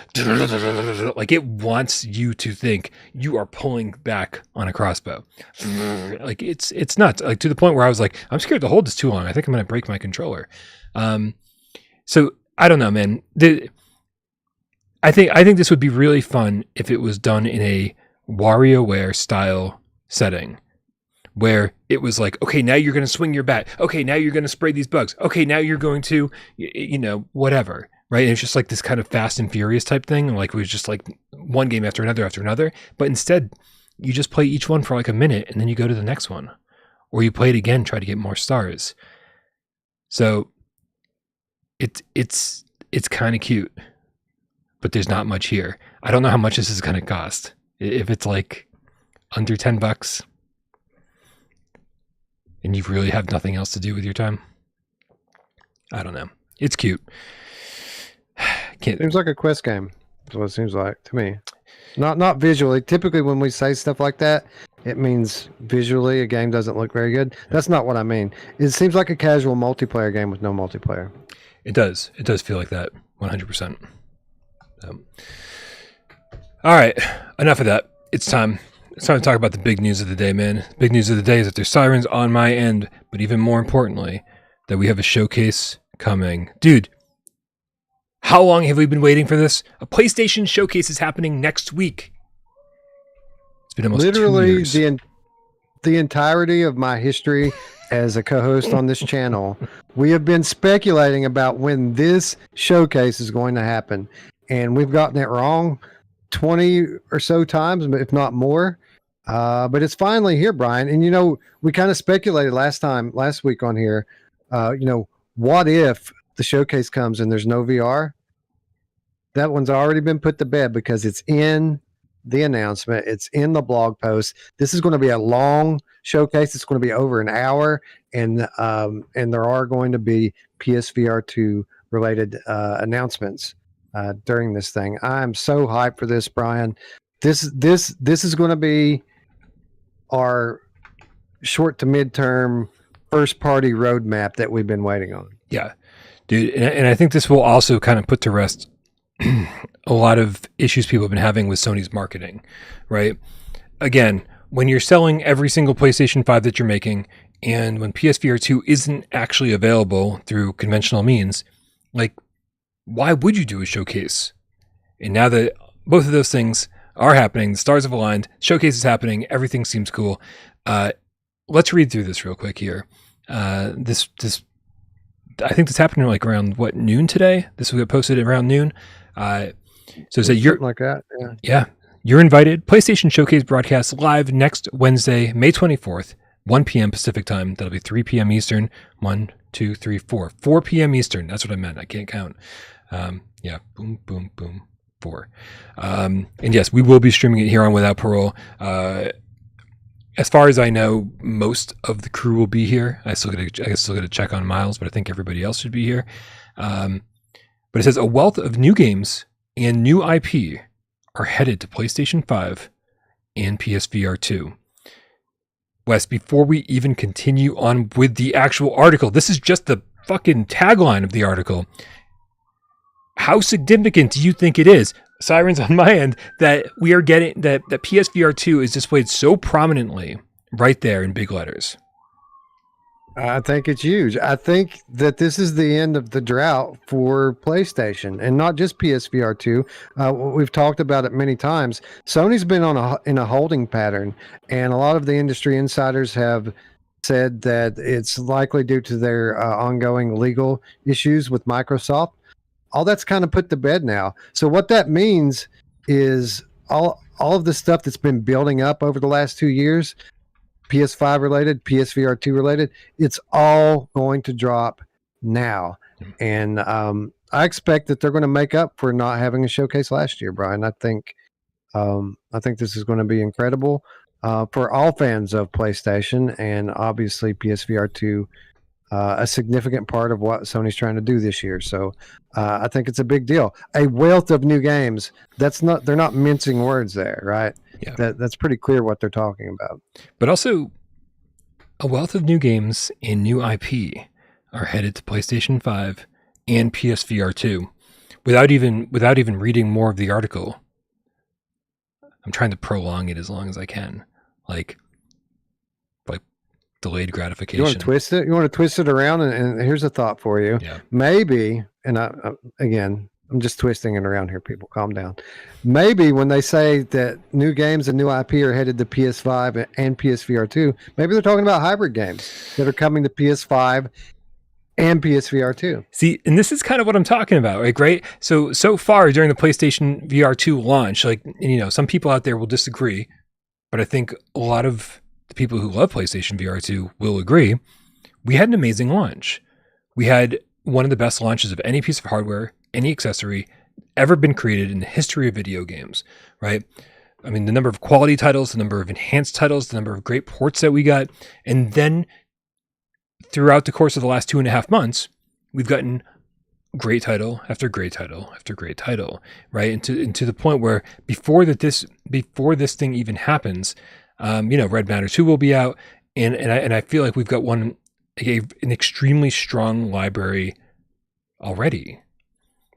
it wants you to think you are pulling back on a crossbow. Like it's nuts. Like to the point where I was like, I'm scared to hold this too long. I think I'm going to break my controller. So I don't know, man. I think this would be really fun if it was done in a WarioWare style setting, where it was like, okay, now you're going to swing your bat. Okay, now you're going to spray these bugs. Okay, now you're going to, whatever, right? And it's just like this kind of Fast and Furious type thing. Like it was just like one game after another. But instead, you just play each one for like a minute and then you go to the next one. or you play it again, try to get more stars. So it's kind of cute, but there's not much here. I don't know how much this is going to cost. If it's like under $10 and you really have nothing else to do with your time, I don't know. It's cute. Seems like a Quest game. That's what it seems like to me. Not visually. Typically, when we say stuff like that, it means visually a game doesn't look very good. That's not what I mean. It seems like a casual multiplayer game with no multiplayer. It does. It does feel like that. 100%. All right. Enough of that. It's time. It's time to talk about the big news of the day, man. Big news of the day is that there's sirens on my end, but even more importantly, that we have a showcase coming. Dude, how long have we been waiting for this? A PlayStation showcase is happening next week. It's been almost literally 2 years. The entirety of my history as a co-host on this channel, we have been speculating about when this showcase is going to happen, and we've gotten it wrong 20 or so times, if not more. But it's finally here, Brian. And we kind of speculated last week on here. What if the showcase comes and there's no VR? That one's already been put to bed because it's in the announcement. It's in the blog post. This is going to be a long showcase. It's going to be over an hour, and there are going to be PSVR2 related announcements during this thing. I'm so hyped for this, Brian. This is going to be our short to midterm first party roadmap that we've been waiting on. Yeah, dude. And I think this will also kind of put to rest a lot of issues people have been having with Sony's marketing, right? Again, when you're selling every single PlayStation 5 that you're making, and when PSVR 2 isn't actually available through conventional means, like, why would you do a showcase? And now that both of those things are happening, the stars have aligned, showcase is happening, everything seems cool. Let's read through this real quick here. This I think this happened like around noon today. This will get posted around noon. So say you're like that. Yeah, you're invited. PlayStation Showcase broadcast live next Wednesday, May 24th, 1 p.m. Pacific time. That'll be 3 p.m. Eastern. 4 p.m. Eastern. That's what I meant. I can't count. Yeah, boom, boom, boom, 4. And yes, we will be streaming it here on Without Parole. As far as I know, most of the crew will be here. I still got to check on Miles, but I think everybody else should be here. But it says a wealth of new games and new IP are headed to PlayStation 5 and PSVR 2. Wes, before we even continue on with the actual article, this is just the fucking tagline of the article. How significant do you think it is, sirens on my end, that we are getting that PSVR 2 is displayed so prominently right there in big letters? I think it's huge. I think that this is the end of the drought for PlayStation, and not just PSVR 2. We've talked about it many times. Sony's been in a holding pattern, and a lot of the industry insiders have said that it's likely due to their ongoing legal issues with Microsoft. All that's kind of put to bed now. So what that means is all of the stuff that's been building up over the last 2 years, PS5 related, PSVR 2 related, it's all going to drop now. And I expect that they're going to make up for not having a showcase last year, Brian. I think this is going to be incredible for all fans of PlayStation, and obviously PSVR 2, a significant part of what Sony's trying to do this year. So I think it's a big deal. A wealth of new games. They're not mincing words there, right? Yeah. That's pretty clear what they're talking about. But also, a wealth of new games and new IP are headed to PlayStation 5 and PSVR 2. Without even reading more of the article, I'm trying to prolong it as long as I can, like delayed gratification. You want to twist it? You want to twist it around? And here's a thought for you. Yeah. Maybe, and I'm just twisting it around here, people. Calm down. Maybe when they say that new games and new IP are headed to PS5 and PSVR 2, maybe they're talking about hybrid games that are coming to PS5 and PSVR 2. See, and this is kind of what I'm talking about, like, right? So far during the PlayStation VR 2 launch, like, some people out there will disagree, but I think a lot of the people who love PlayStation VR2 will agree, we had an amazing launch. We had one of the best launches of any piece of hardware, any accessory ever been created in the history of video games, right? I mean, the number of quality titles, the number of enhanced titles, the number of great ports that we got. And then throughout the course of the last 2.5 months, we've gotten great title after great title after great title, right? And to the point where before this thing even happens, Red Matter 2 will be out. And I feel like we've got an extremely strong library already,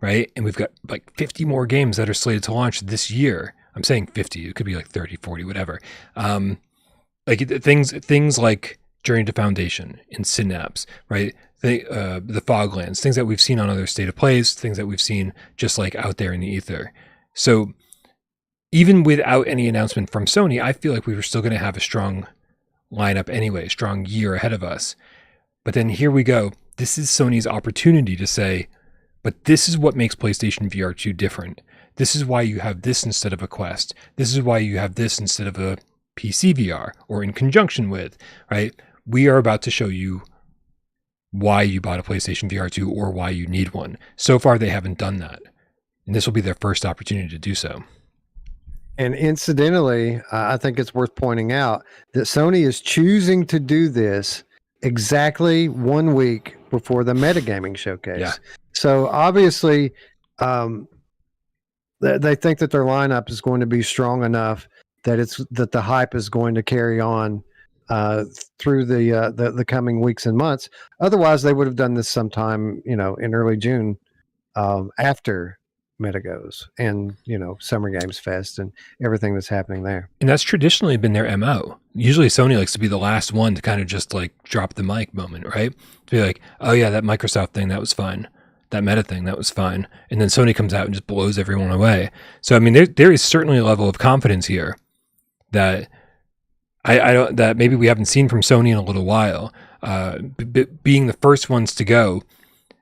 right? And we've got like 50 more games that are slated to launch this year. I'm saying 50, it could be like 30, 40, whatever. Like things like Journey to Foundation and Synapse, right? The Foglands, things that we've seen on other state of plays, things that we've seen just like out there in the ether. So even without any announcement from Sony, I feel like we were still going to have a strong lineup anyway, a strong year ahead of us. But then here we go. This is Sony's opportunity to say, but this is what makes PlayStation VR2 different. This is why you have this instead of a Quest. This is why you have this instead of a PC VR or in conjunction with, right? We are about to show you why you bought a PlayStation VR2 or why you need one. So far, they haven't done that. And this will be their first opportunity to do so. And incidentally, I think it's worth pointing out that Sony is choosing to do this exactly 1 week before the Metagaming Showcase. Yeah. So obviously, they think that their lineup is going to be strong enough that the hype is going to carry on through the coming weeks and months. Otherwise, they would have done this sometime, in early June, after Metagoes and Summer Games Fest and everything that's happening there. And that's traditionally been their MO. Usually Sony likes to be the last one to kind of just like drop the mic moment, right? To be like, oh yeah, that Microsoft thing, that was fine. That Meta thing, that was fine. And then Sony comes out and just blows everyone away. So I mean, there is certainly a level of confidence here that I don't, that maybe we haven't seen from Sony in a little while. Being the first ones to go,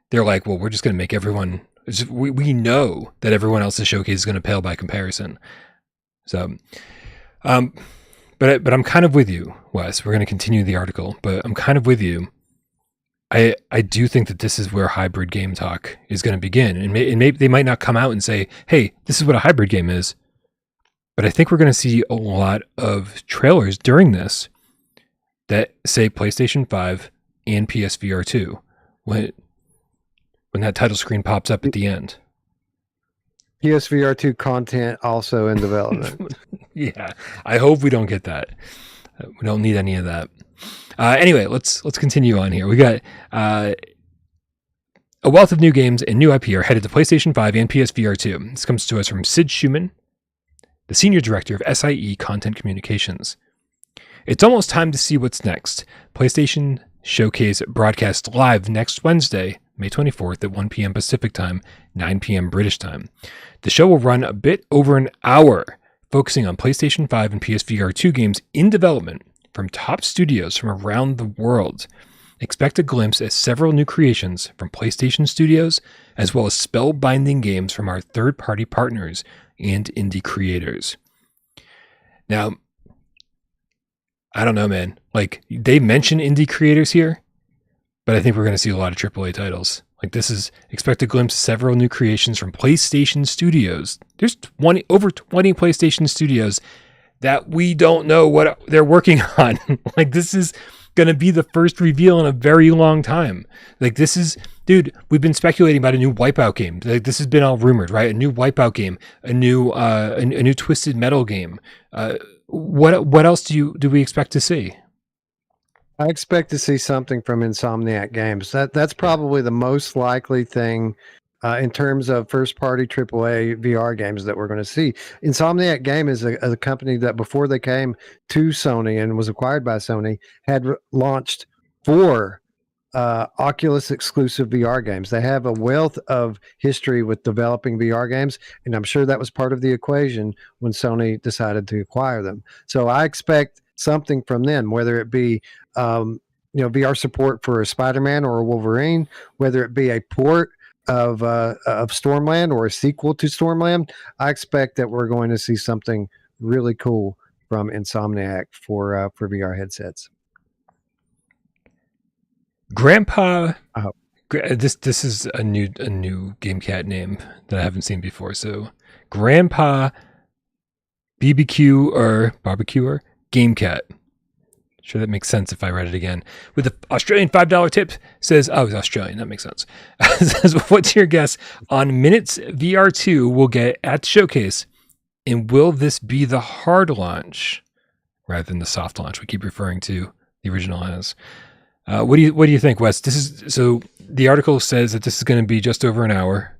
they're like, well, we're just going to make everyone. We know that everyone else's showcase is going to pale by comparison. So, but I'm kind of with you, Wes. We're going to continue the article, but I'm kind of with you. I do think that this is where hybrid game talk is going to begin, and maybe they might not come out and say, "Hey, this is what a hybrid game is," but I think we're going to see a lot of trailers during this that say PlayStation 5 and PSVR 2 when that title screen pops up at the end. PSVR 2 content also in development. Yeah, I hope we don't get that. We don't need any of that. Anyway, let's continue on here. We got a wealth of new games and new IP are headed to PlayStation 5 and PSVR 2. This comes to us from Sid Schumann, the Senior Director of SIE Content Communications. It's almost time to see what's next. PlayStation Showcase broadcast live next Wednesday, May 24th at 1 p.m. Pacific Time, 9 p.m. British Time. The show will run a bit over an hour, focusing on PlayStation 5 and PSVR 2 games in development from top studios from around the world. Expect a glimpse at several new creations from PlayStation Studios, as well as spellbinding games from our third-party partners and indie creators. Now, I don't know, man. Like, they mention indie creators here, but I think we're going to see a lot of AAA titles. Like, this is expect a glimpse of several new creations from PlayStation Studios. There's over 20 PlayStation Studios that we don't know what they're working on. Like, this is going to be the first reveal in a very long time. Like, this is, dude, we've been speculating about a new Wipeout game. Like, this has been all rumored, right? A new Wipeout game, a new Twisted Metal game. What else do we expect to see? I expect to see something from Insomniac Games. That's probably the most likely thing in terms of first-party AAA VR games that we're going to see. Insomniac Game is a company that before they came to Sony and was acquired by Sony had launched 4 Oculus exclusive VR games. They have a wealth of history with developing VR games, and I'm sure that was part of the equation when Sony decided to acquire them. So I expect something from them, whether it be VR support for a Spider-Man or a Wolverine, whether it be a port of Stormland or a sequel to Stormland. I expect that we're going to see something really cool from Insomniac for VR headsets. Grandpa. Oh. This is a new GameCat name that I haven't seen before. So, Grandpa BBQ or barbecuer GameCat. Sure, that makes sense if I read it again. With the Australian $5 tip, says, oh, it's Australian. That makes sense. Says, what's your guess on minutes VR2 we'll get at the showcase? And will this be the hard launch rather than the soft launch we keep referring to the original as? What do you think, Wes? So the article says that this is going to be just over an hour.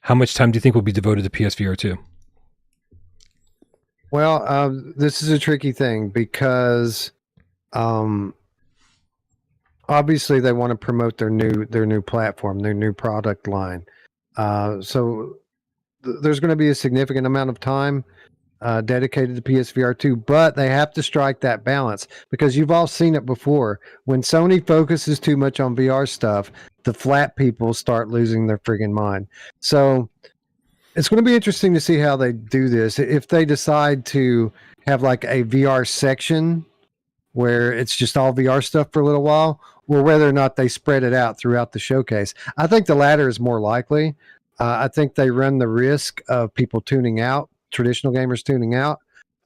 How much time do you think will be devoted to PSVR 2? Well, this is a tricky thing because obviously they want to promote their new platform, their new product line. So there's going to be a significant amount of time dedicated to PSVR 2, but they have to strike that balance because you've all seen it before. When Sony focuses too much on VR stuff, the flat people start losing their friggin' mind. So it's going to be interesting to see how they do this. If they decide to have like a VR section where it's just all VR stuff for a little while, or whether or not they spread it out throughout the showcase. I think the latter is more likely. I think they run the risk of people tuning out, traditional gamers tuning out,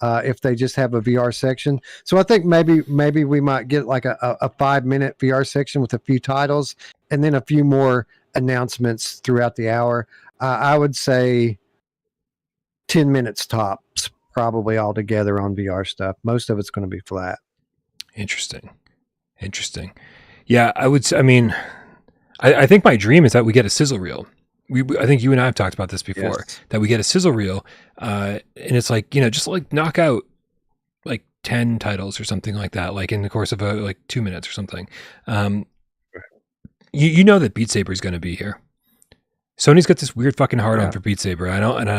if they just have a VR section. So I think maybe we might get like a 5-minute VR section with a few titles and then a few more announcements throughout the hour. I would say 10 minutes tops, probably all together on VR stuff. Most of it's going to be flat. Interesting. Yeah, I think my dream is that we get a sizzle reel. I think you and I have talked about this before, yes. That we get a sizzle reel, and it's like, just like knock out like 10 titles or something like that, like in the course of like 2 minutes or something. You know that Beat Saber is going to be here. Sony's got this weird fucking hard on for Beat Saber. I know, and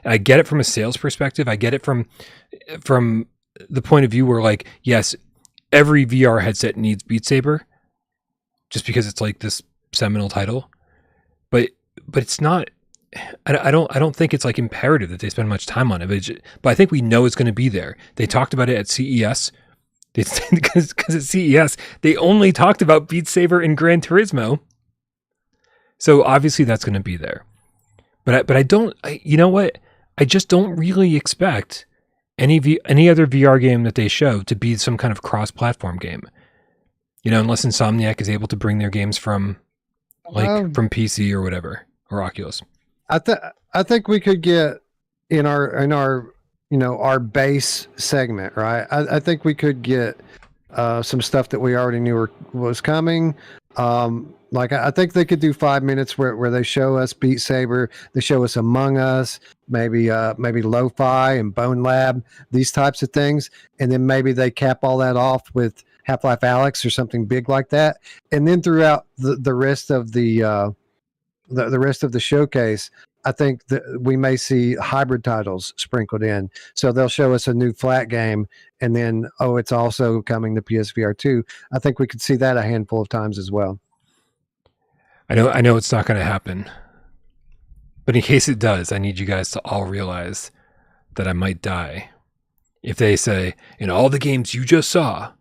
I get it from a sales perspective. I get it from the point of view where, like, yes, every VR headset needs Beat Saber, just because it's like this seminal title, but it's not. I don't think it's like imperative that they spend much time on it. But I think we know it's going to be there. They talked about it at CES. Because at CES they only talked about Beat Saber and Gran Turismo. So obviously that's going to be there, but you know what? I just don't really expect any other VR game that they show to be some kind of cross-platform game. Unless Insomniac is able to bring their games from from PC or whatever, or Oculus. I think we could get in our our base segment, right? I think we could get some stuff that we already knew was coming. I think they could do 5 minutes where they show us Beat Saber, they show us Among Us, maybe Lo-Fi and Bone Lab, these types of things, and then maybe they cap all that off with Half-Life Alyx or something big like that, and then throughout the rest of the rest of the showcase, I think that we may see hybrid titles sprinkled in. So they'll show us a new flat game, and then it's also coming to PSVR 2. I think we could see that a handful of times as well. I know it's not going to happen, but in case it does, I need you guys to all realize that I might die if they say, all the games you just saw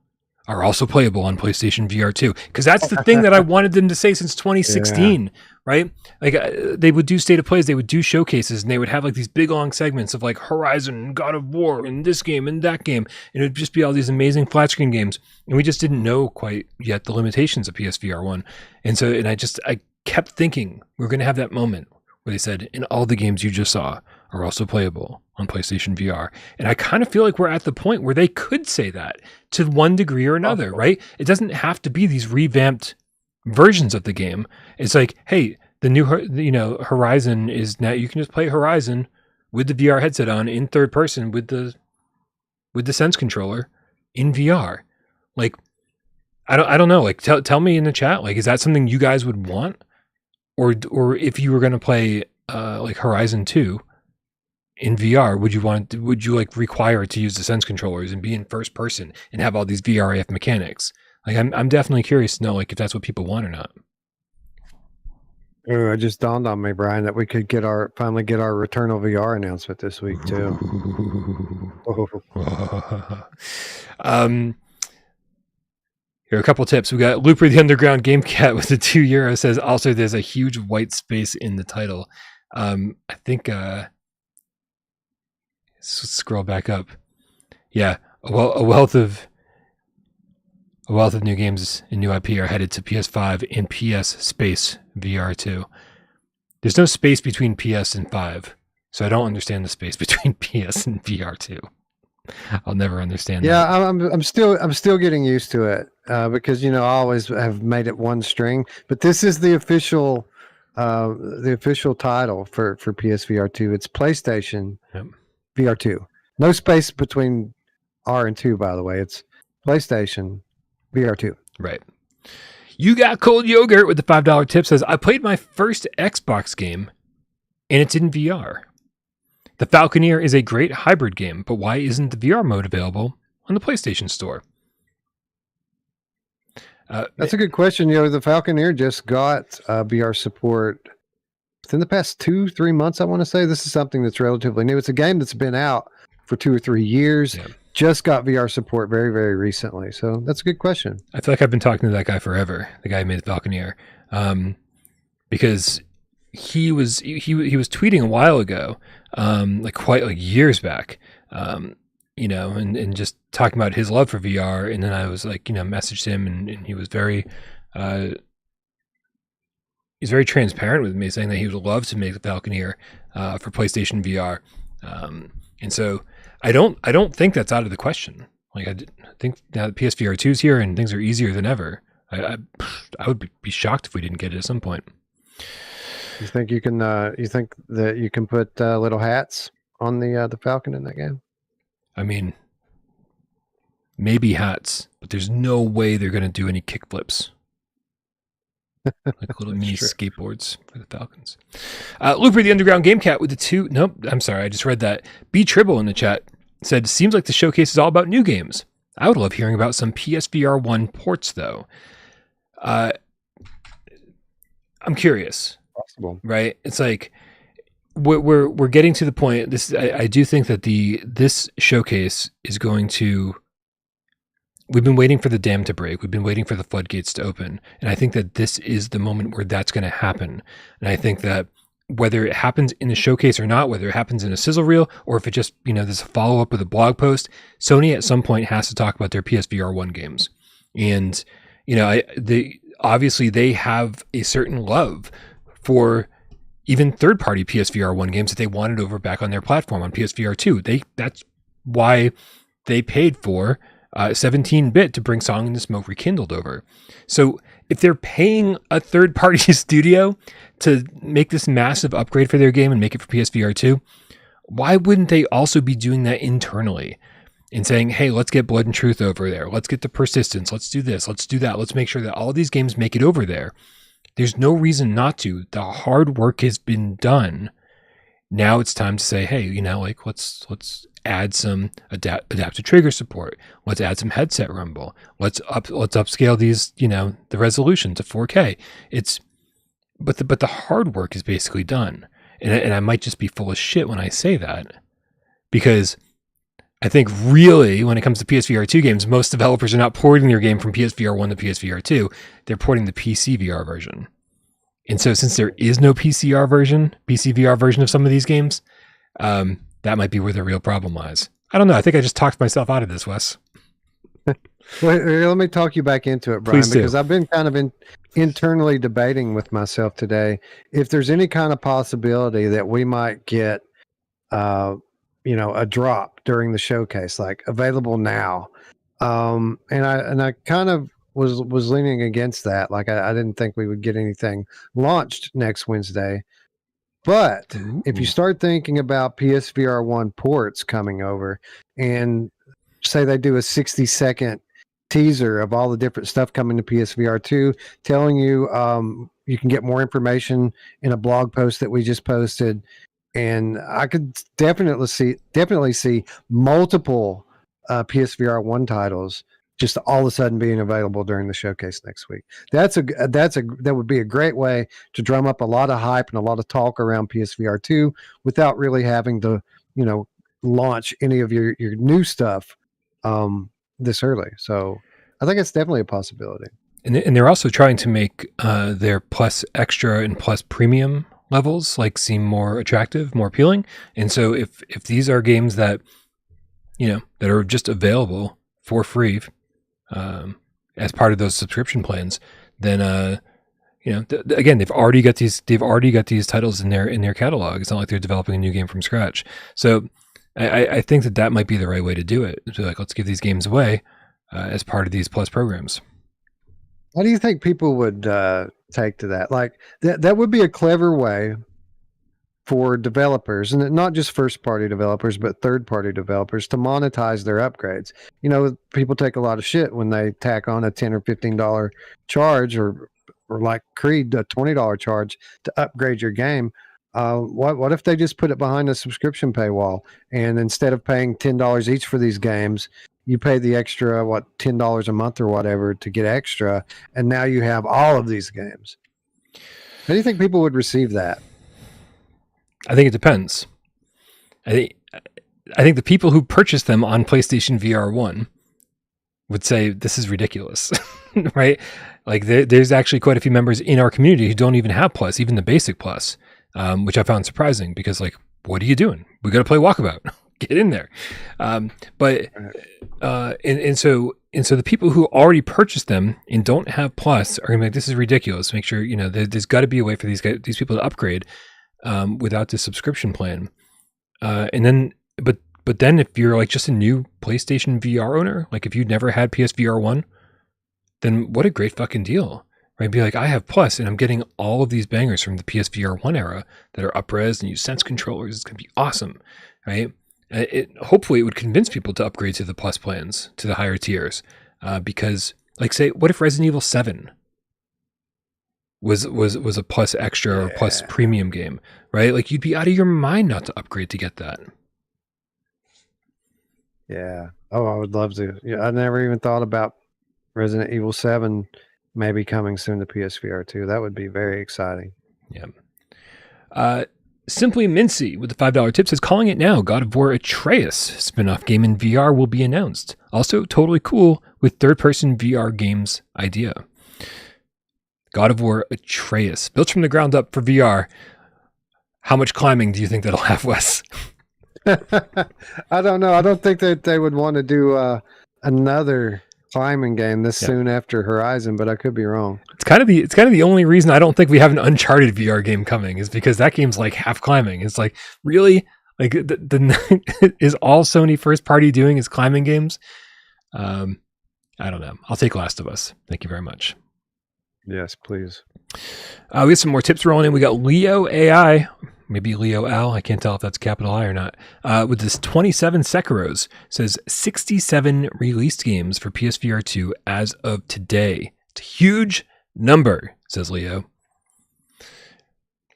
are also playable on PlayStation VR 2, because that's the thing that I wanted them to say since 2016, right? Like they would do state of plays, they would do showcases, and they would have like these big long segments of like Horizon, God of War, and this game and that game, and it would just be all these amazing flat screen games, and we just didn't know quite yet the limitations of PSVR1, and I kept thinking we're going to have that moment where they said, and all the games you just saw are also playable on PlayStation VR. And I kind of feel like we're at the point where they could say that to one degree or another, right? It doesn't have to be these revamped versions of the game. It's like, hey, the new, Horizon is now, you can just play Horizon with the VR headset on in third person with the Sense controller in VR. Like, I don't know. Like, tell me in the chat, like, is that something you guys would want? Or if you were going to play like Horizon 2 in VR, would you like require it to use the Sense controllers and be in first person and have all these VRAF mechanics? Like, I'm definitely curious to know, like, if that's what people want or not. Oh, it just dawned on me, Brian, that we could finally get our Returnal VR announcement this week too. Here are a couple tips. We got Looper the Underground Game Cat with the €2 says also there's a huge white space in the title. I think scroll back up. Yeah, a wealth of new games and new IP are headed to PS5 and PS space VR2. There's no space between PS and 5, so I don't understand the space between PS and VR2. I'll never understand that. Yeah, I'm still getting used to it because I always have made it one string, but this is the official title for PSVR2. It's PlayStation VR2. No space between R and 2, by the way. It's PlayStation VR2. Right. You got cold yogurt with the $5 tip says I played my first Xbox game and it's in VR. The Falconeer is a great hybrid game, but why isn't the VR mode available on the PlayStation Store? That's a good question. The Falconeer just got VR support within the past 2-3 months, I want to say. This is something that's relatively new. It's a game that's been out for 2 or 3 years. Yeah. Just got VR support very, very recently. So that's a good question. I feel like I've been talking to that guy forever, the guy who made the Falconeer, because he was tweeting a while ago, quite years back, and just talking about his love for VR. And then I was messaged him, and he was he's very transparent with me, saying that he would love to make the Falconeer for PlayStation VR. And so I don't think that's out of the question. I think now that PSVR2 is here and things are easier than ever, I would be shocked if we didn't get it at some point. You think you can? You think that you can put little hats on the Falcon in that game? I mean, maybe hats, but there's no way they're going to do any kickflips. Like little mini skateboards for the Falcons. Looper the Underground Game Cat with the 2. Nope, I'm sorry, I just read that. B Tribble in the chat said, seems like the showcase is all about new games. I would love hearing about some PSVR1 ports, though. I'm curious. Possible, right? It's like we're getting to the point. I do think that this showcase is going to. We've been waiting for the dam to break. We've been waiting for the floodgates to open, and I think that this is the moment where that's going to happen. And I think that whether it happens in the showcase or not, whether it happens in a sizzle reel or if it just there's a follow up with a blog post, Sony at some point has to talk about their PSVR1 games, and obviously they have a certain love for even third-party PSVR1 games that they wanted over back on their platform on PSVR2. That's why they paid for 17-bit to bring Song in the Smoke Rekindled over. So if they're paying a third-party studio to make this massive upgrade for their game and make it for PSVR2, why wouldn't they also be doing that internally and saying, hey, let's get Blood and Truth over there. Let's get the Persistence. Let's do this. Let's do that. Let's make sure that all these games make it over there. There's no reason not to. The hard work has been done. Now it's time to say, hey, let's add some adaptive trigger support. Let's add some headset rumble. Let's upscale these, the resolution to 4K. But the hard work is basically done. And I might just be full of shit when I say that, because I think really when it comes to PSVR2 games, most developers are not porting their game from PSVR1 to PSVR2. They're porting the PC VR version. And so since there is no PC VR version of some of these games, that might be where the real problem lies. I don't know. I think I just talked myself out of this, Wes. Well, let me talk you back into it, Brian, because I've been kind of internally debating with myself today if there's any kind of possibility that we might get a drop during the showcase, like available now. And I kind of was leaning against that. Like I didn't think we would get anything launched next Wednesday. But if you start thinking about PSVR1 ports coming over, and say they do a 60-second teaser of all the different stuff coming to PSVR2, telling you you can get more information in a blog post that we just posted. And I could definitely see multiple PSVR1 titles just all of a sudden being available during the showcase next week. That would be a great way to drum up a lot of hype and a lot of talk around PSVR2 without really having to, launch any of your new stuff this early. So I think it's definitely a possibility. And they're also trying to make their Plus Extra and Plus Premium levels like seem more attractive, more appealing. And so if these are games that that are just available for free as part of those subscription plans, then again, they've already got these titles in their catalog. It's not like they're developing a new game from scratch. So I think that might be the right way to do it. So like, let's give these games away as part of these Plus programs. How do you think people would take to that? Like that would be a clever way for developers, and not just first-party developers, but third-party developers, to monetize their upgrades. People take a lot of shit when they tack on a $10 or $15 charge, or like Creed, a $20 charge to upgrade your game. What if they just put it behind a subscription paywall, and instead of paying $10 each for these games, you pay the extra, $10 a month or whatever to get extra, and now you have all of these games? How do you think people would receive that? I think it depends. I think the people who purchased them on PlayStation VR1 would say this is ridiculous, right? Like there's actually quite a few members in our community who don't even have Plus, even the basic Plus, which I found surprising because, like, what are you doing? We got to play Walkabout. Get in there. So the people who already purchased them and don't have Plus are gonna be like, this is ridiculous. Make sure there's got to be a way for these people to upgrade without the subscription plan. But then if you're like just a new PlayStation VR owner, like if you'd never had PSVR1, then what a great fucking deal, right? Be like, I have Plus and I'm getting all of these bangers from the PSVR1 era that are up-res and use Sense controllers. It's going to be awesome, right? Hopefully it would convince people to upgrade to the Plus plans, to the higher tiers, because, like, say, what if Resident Evil 7 was a Plus Extra or Plus Premium game, right? Like, you'd be out of your mind not to upgrade to get that. Yeah. Oh, I would love to. Yeah, I never even thought about Resident Evil 7 maybe coming soon to PSVR 2. That would be very exciting. Yeah. Simply Mincy with the $5 tip says, calling it now, God of War Atreus spin-off game in VR will be announced. Also totally cool with third-person VR games idea. God of War Atreus, built from the ground up for VR. How much climbing do you think that'll have, Wes? I don't know. I don't think that they would want to do another climbing game this soon after Horizon, but I could be wrong. It's kind of the only reason I don't think we have an Uncharted VR game coming is because that game's like half climbing. It's like, really? Like the is all Sony first party doing is climbing games? I don't know. I'll take Last of Us. Thank you very much. Yes, please. We have some more tips rolling in. We got Leo AI, maybe Leo Al. I can't tell if that's capital I or not. With this 27 Sekiros, says 67 released games for PSVR 2 as of today. It's a huge number, says Leo.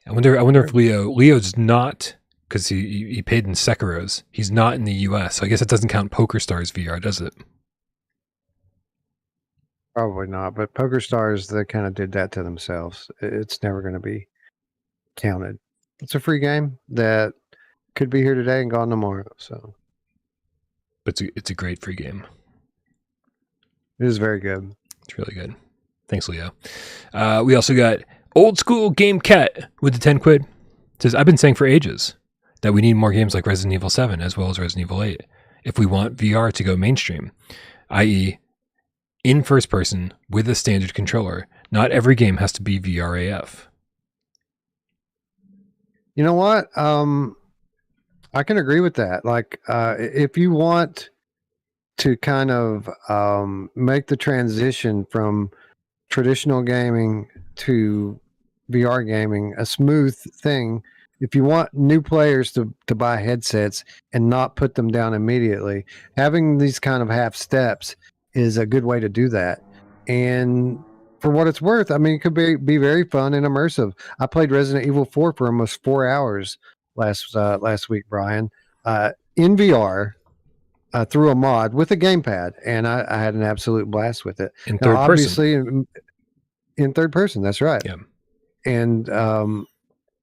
I wonder if Leo's not, because he paid in Sekiros. He's not in the US, so I guess it doesn't count PokerStars VR, does it? Probably not, but PokerStars, they kind of did that to themselves. It's never going to be counted. It's a free game that could be here today and gone tomorrow. So, but it's a great free game. It is very good. It's really good. Thanks, Leo. We also got Old School Game Cat with the 10 quid. It says, I've been saying for ages that we need more games like Resident Evil 7 as well as Resident Evil 8 if we want VR to go mainstream, i.e., in first person with a standard controller. Not every game has to be VRAF. You know what? I can agree with that. Like, if you want to kind of make the transition from traditional gaming to VR gaming a smooth thing, if you want new players to buy headsets and not put them down immediately, having these kind of half steps is a good way to do that. And for what it's worth, I mean, it could be very fun and immersive. I played Resident Evil 4 for almost 4 hours last week, Brian, in VR, through a mod with a gamepad, and I had an absolute blast with it. In Now, third person. obviously, in third person, that's right. Yeah. And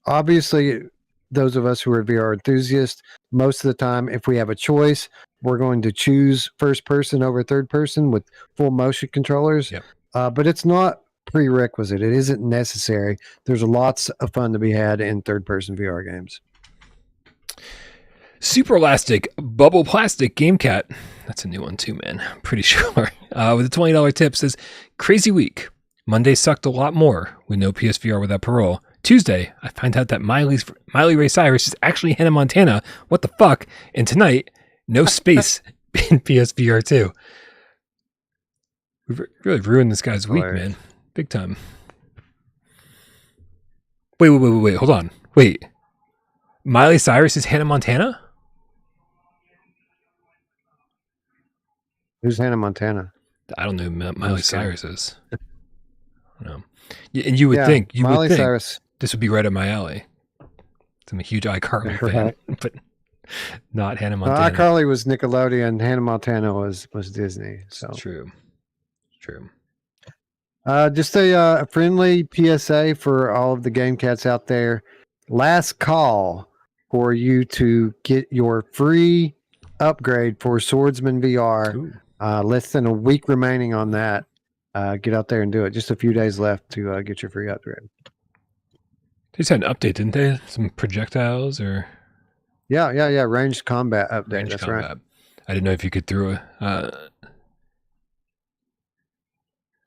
obviously, those of us who are VR enthusiasts, most of the time, if we have a choice, we're going to choose first person over third person with full motion controllers. Yep. But it's not prerequisite. It isn't necessary. There's lots of fun to be had in third person VR games. Super Elastic Bubble Plastic Game Cat. That's a new one too, man. I'm pretty sure. With a $20 tip says, crazy week. Monday sucked a lot more with no PSVR without Parole. Tuesday, I find out that Miley Ray Cyrus is actually Hannah Montana. What the fuck? And tonight, no space in PSVR2. We've really ruined this guy's week, man. Big time. Wait. Hold on. Wait. Miley Cyrus is Hannah Montana? Who's Hannah Montana? I don't know who Miley Cyrus is. No. And you would think Miley Cyrus. This would be right up my alley. I'm a huge iCarly fan, but not Hannah Montana. iCarly was Nickelodeon. Hannah Montana was Disney. So True. Just a friendly PSA for all of the game cats out there. Last call for you to get your free upgrade for Swordsman VR. Less than a week remaining on that. Get out there and do it. Just a few days left to get your free upgrade. They just had an update, didn't they? Some projectiles or... Yeah. Ranged combat update. That's right. I didn't know if you could throw a...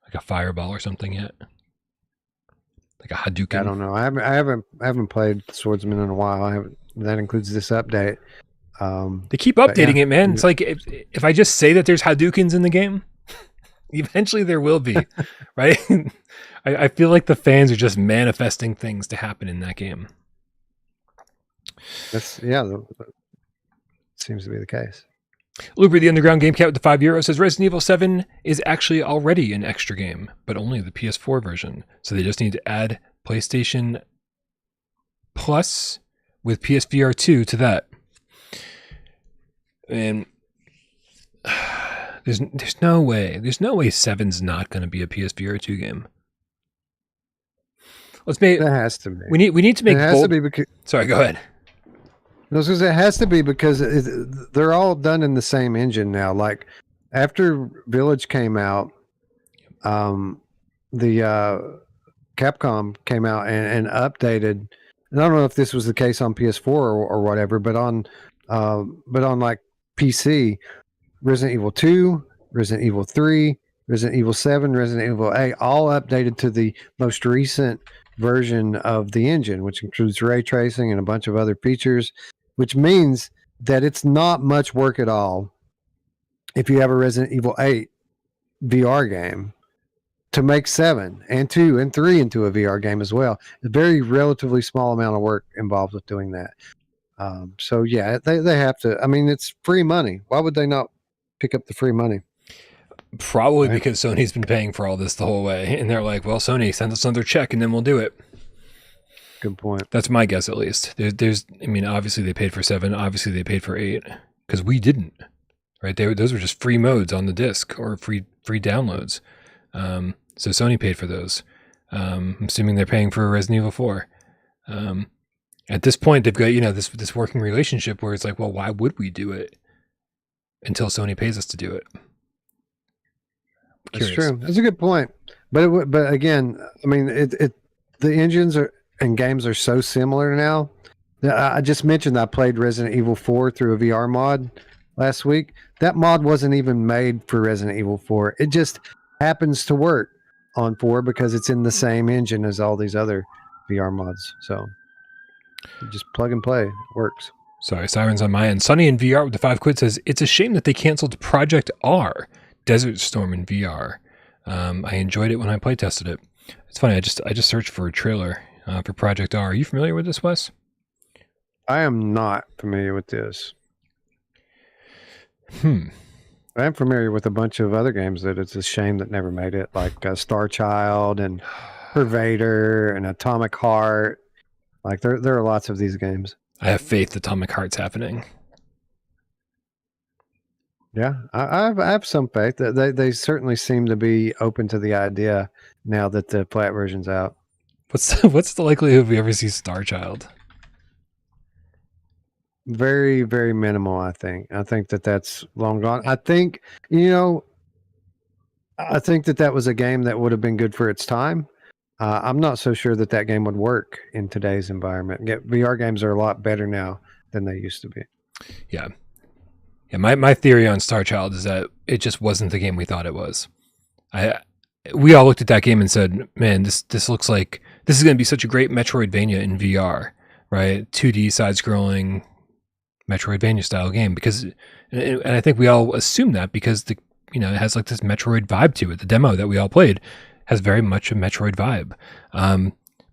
like a fireball or something yet. Like a Hadouken. I don't know. I haven't played Swordsman in a while. That includes this update. They keep updating it, man. It's like if I just say that there's Hadoukens in the game, eventually there will be, right? I feel like the fans are just manifesting things to happen in that game. That seems to be the case. Looper, the Underground Game Cat with the €5 says Resident Evil 7 is actually already an extra game, but only the PS4 version. So they just need to add PlayStation Plus with PSVR2 to that. And there's no way 7's not going to be a PSVR2 game. That has to be. We need to make. It has to be because. Sorry, go ahead. No, because it has to be because they're all done in the same engine now. Like after Village came out, the Capcom came out and updated. And I don't know if this was the case on PS4 or whatever, but on like PC, Resident Evil 2, Resident Evil 3, Resident Evil 7, Resident Evil 8, all updated to the most recent version of the engine, which includes ray tracing and a bunch of other features, which means that it's not much work at all if you have a Resident Evil 8 VR game to make 7 and 2 and 3 into a VR game as well. A very relatively small amount of work involved with doing that. So yeah, they have to. I mean, it's free money. Why would they not pick up the free money? Probably because Sony's been paying for all this the whole way, and they're like, "Well, Sony, send us another check, and then we'll do it." Good point. That's my guess, at least. There's, I mean, obviously they paid for 7. Obviously they paid for 8 because we didn't, right? Those were just free modes on the disc or free downloads. So Sony paid for those. I'm assuming they're paying for Resident Evil 4. At this point, they've got, this working relationship where it's like, well, why would we do it until Sony pays us to do it? That's true. That's a good point. But again, I mean, the engines and games are so similar now. I just mentioned I played Resident Evil 4 through a VR mod last week. That mod wasn't even made for Resident Evil 4. It just happens to work on 4 because it's in the same engine as all these other VR mods. So you just plug and play. It works. Sorry, sirens on my end. Sunny in VR with the £5 says, it's a shame that they canceled Project R, Desert Storm in VR. I enjoyed it when I play tested it. It's funny, I just searched for a trailer for Project R. Are you familiar with this, Wes? I am not familiar with this. I am familiar with a bunch of other games that it's a shame that never made it, like Star Child and Pervader and Atomic Heart. Like there are lots of these games. I have faith Atomic Heart's happening. Yeah, I have some faith that they certainly seem to be open to the idea now that the flat version's out. What's the likelihood we ever see Star Child? Very, very minimal, I think. I think that that's long gone. I think, you know, I think that that was a game that would have been good for its time. I'm not so sure that that game would work in today's environment. VR games are a lot better now than they used to be. Yeah. Yeah, my theory on Star Child is that it just wasn't the game we thought it was. We all looked at that game and said, "Man, this looks like this is going to be such a great Metroidvania in VR, right? 2D side-scrolling Metroidvania style game." Because, and I think we all assume that because it has like this Metroid vibe to it. The demo that we all played has very much a Metroid vibe,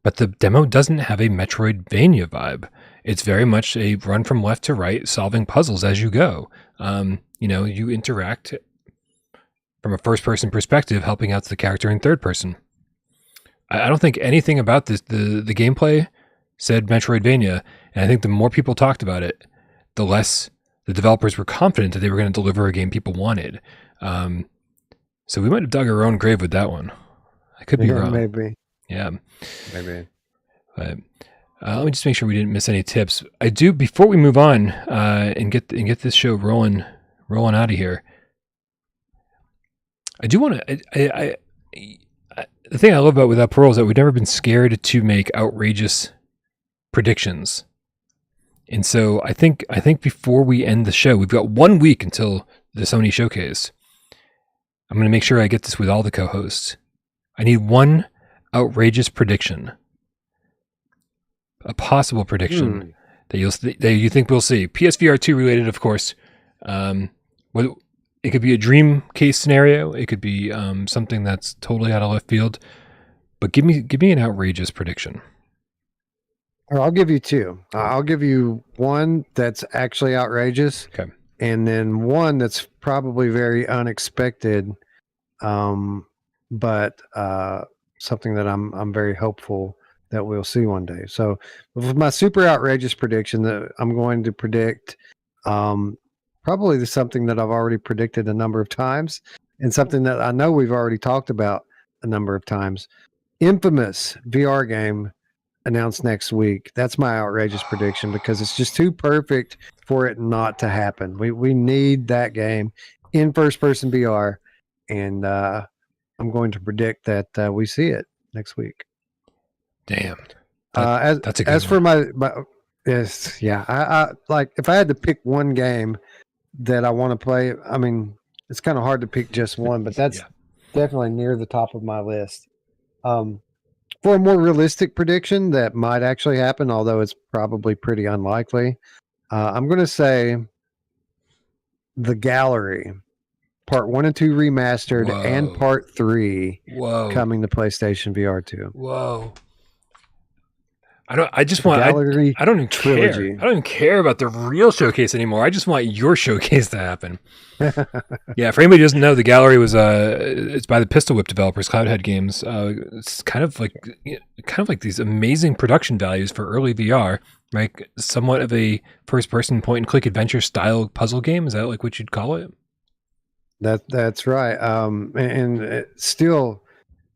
but the demo doesn't have a Metroidvania vibe. It's very much a run from left to right, solving puzzles as you go. You interact from a first-person perspective, helping out the character in third person. I don't think anything about the gameplay said Metroidvania, and I think the more people talked about it, the less the developers were confident that they were going to deliver a game people wanted. So we might have dug our own grave with that one. I could be wrong. Maybe. Yeah. Maybe. But let me just make sure we didn't miss any tips. I do, before we move on and get this show rolling out of here. I do want to. The thing I love about without Parole is that we've never been scared to make outrageous predictions. And so I think before we end the show, we've got 1 week until the Sony showcase. I'm going to make sure I get this with all the co-hosts. I need one outrageous prediction, a possible prediction that you think we'll see. PSVR2 related, of course. It could be a dream case scenario. It could be something that's totally out of left field. But give me an outrageous prediction. I'll give you two. I'll give you one that's actually outrageous, okay, and then one that's probably very unexpected, but something that I'm very hopeful that we'll see one day. So, with my super outrageous prediction, that I'm going to predict probably something that I've already predicted a number of times, and something that I know we've already talked about a number of times. Infamous VR game announced next week. That's my outrageous prediction because it's just too perfect for it not to happen. We need that game in first person VR, and I'm going to predict that we see it next week. Damn, that's a good one. For my yes, yeah. I like if I had to pick one game that I want to play. I mean, it's kind of hard to pick just one, but that's definitely near the top of my list. For a more realistic prediction that might actually happen, although it's probably pretty unlikely, I'm going to say The Gallery, Part 1 and 2 remastered, and Part 3 coming to PlayStation VR2. Whoa. I don't even trilogy. I don't even care about the real showcase anymore. I just want your showcase to happen. Yeah, for anybody who doesn't know, The Gallery was it's by the Pistol Whip developers, Cloudhead Games. It's kind of like these amazing production values for early VR, right? Somewhat of a first-person point-and-click adventure style puzzle game. Is that like what you'd call it? That's right. And it's still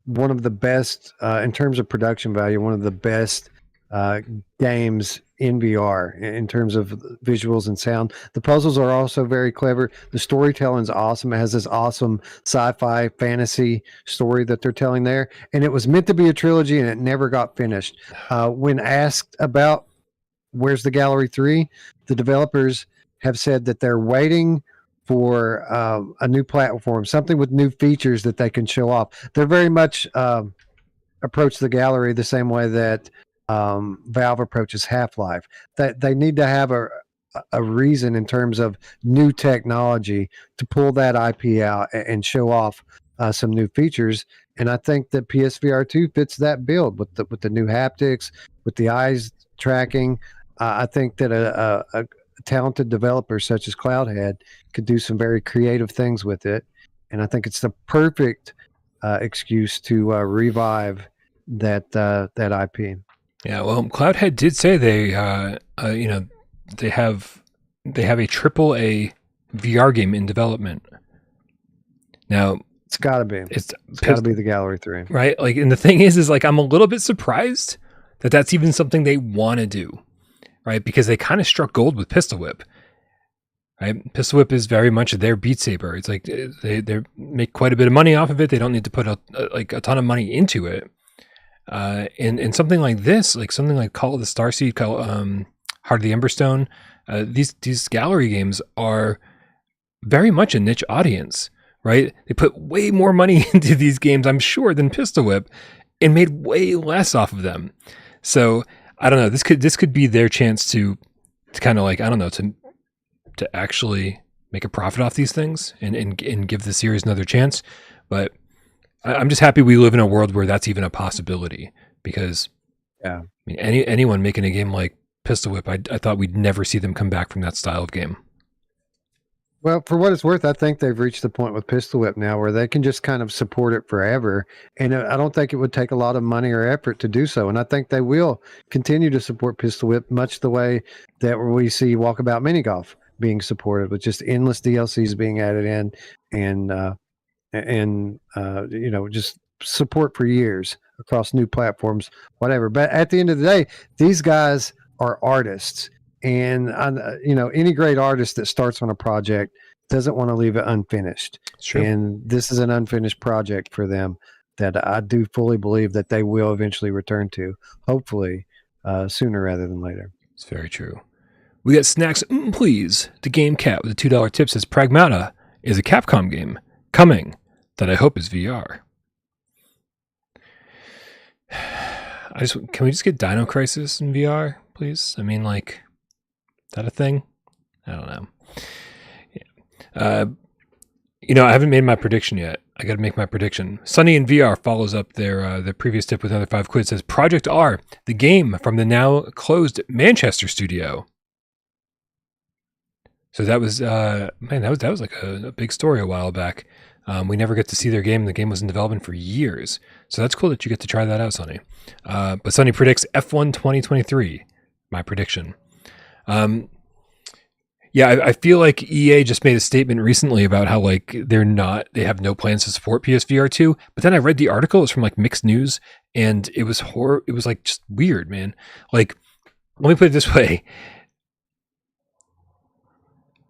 one of the best in terms of production value. One of the best games in VR in terms of visuals and sound. The puzzles are also very clever. The storytelling is awesome. It has this awesome sci-fi fantasy story that they're telling there. And it was meant to be a trilogy and it never got finished. When asked about where's The Gallery 3, the developers have said that they're waiting for a new platform, something with new features that they can show off. They're very much approach The Gallery the same way that Valve approaches Half-Life. That they need to have a reason in terms of new technology to pull that IP out and show off some new features. And I think that PSVR2 fits that build with the new haptics, with the eyes tracking. I think that a talented developer such as Cloudhead could do some very creative things with it. And I think it's the perfect excuse to revive that IP. Yeah, well, Cloudhead did say they have a AAA VR game in development. Now, It's got to be. it's Got to be the Gallery 3. right. Like, and the thing is like, I'm a little bit surprised that that's even something they want to do, right? Because they kind of struck gold with Pistol Whip, right? Pistol Whip is very much their Beat Saber. It's like they make quite a bit of money off of it. They don't need to put a ton of money into it. And something like this, like something like Call of the Starseed, Heart of the Emberstone, these gallery games are very much a niche audience, right? They put way more money into these games, I'm sure, than Pistol Whip, and made way less off of them. So I don't know. This could be their chance to kind of like, I don't know, to actually make a profit off these things and give the series another chance. But I'm just happy we live in a world where that's even a possibility, because Yeah. I mean, anyone making a game like Pistol Whip, I thought we'd never see them come back from that style of game. Well, for what it's worth, I think they've reached the point with Pistol Whip now where they can just kind of support it forever. And I don't think it would take a lot of money or effort to do so. And I think they will continue to support Pistol Whip much the way that we see Walkabout Mini Golf being supported, with just endless DLCs being added in and just support for years across new platforms, whatever. But at the end of the day, these guys are artists. And any great artist that starts on a project doesn't want to leave it unfinished. Sure. And this is an unfinished project for them that I do fully believe that they will eventually return to, hopefully sooner rather than later. It's very true. We got Snacks Please. The Game Cat with a $2 tip says Pragmata is a Capcom game coming that I hope is VR. Can we just get Dino Crisis in VR, please? I mean, like, is that a thing? I don't know. Yeah. I haven't made my prediction yet. I got to make my prediction. Sony in VR follows up their previous tip with another 5 quid. It says Project R, the game from the now closed Manchester studio. So that was that was like a big story a while back. We never get to see their game. The game was in development for years. So that's cool that you get to try that out, Sony. But Sony predicts F1 2023. My prediction. I feel like EA just made a statement recently about how like they have no plans to support PSVR2. But then I read the article. It was from like Mixed News, and it was It was like just weird, man. Like, let me put it this way.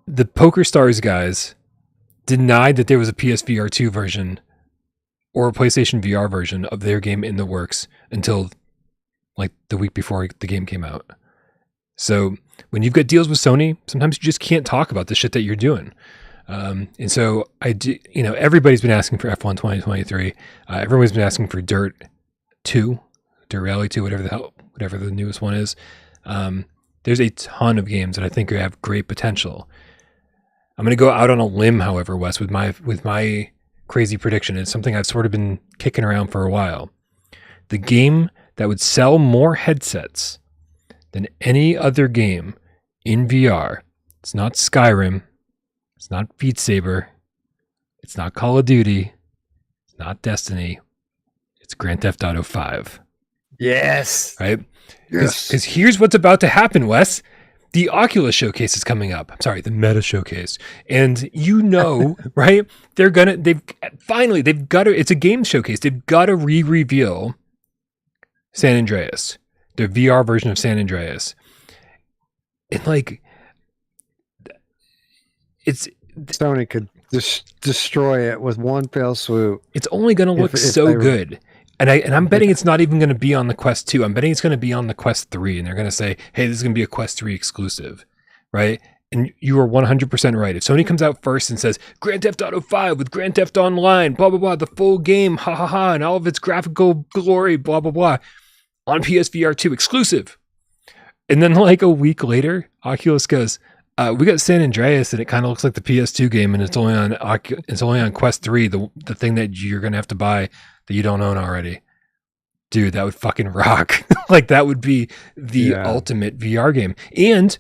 The Poker Stars guys denied that there was a PSVR2 version or a PlayStation VR version of their game in the works until like the week before the game came out. So when you've got deals with Sony, sometimes you just can't talk about the shit that you're doing. And so everybody's been asking for F1 2023. Everyone's been asking for Dirt 2, Dirt Rally 2, whatever the newest one is. There's a ton of games that I think have great potential. I'm going to go out on a limb, however, Wes, with my crazy prediction. It's something I've sort of been kicking around for a while. The game that would sell more headsets than any other game in VR. It's not Skyrim. It's not Beat Saber. It's not Call of Duty. It's not Destiny. It's Grand Theft Auto 5. Yes. Right? Yes. Because here's what's about to happen, Wes. The Oculus showcase is coming up. I'm sorry, the Meta showcase. And right? It's a game showcase. They've got to re-reveal San Andreas, their VR version of San Andreas. And like, Sony could destroy it with one fell swoop. It's only going to look so good. And I'm betting it's not even going to be on the Quest 2. I'm betting it's going to be on the Quest 3. And they're going to say, hey, this is going to be a Quest 3 exclusive, right? And you are 100% right. If Sony comes out first and says, Grand Theft Auto 5 with Grand Theft Online, blah, blah, blah, the full game, ha, ha, ha, and all of its graphical glory, blah, blah, blah, on PSVR 2 exclusive. And then like a week later, Oculus goes, we got San Andreas, and it kind of looks like the PS2 game, and it's only on Quest 3, the thing that you're going to have to buy that you don't own already. Dude, that would fucking rock. Like, that would be the ultimate VR game. And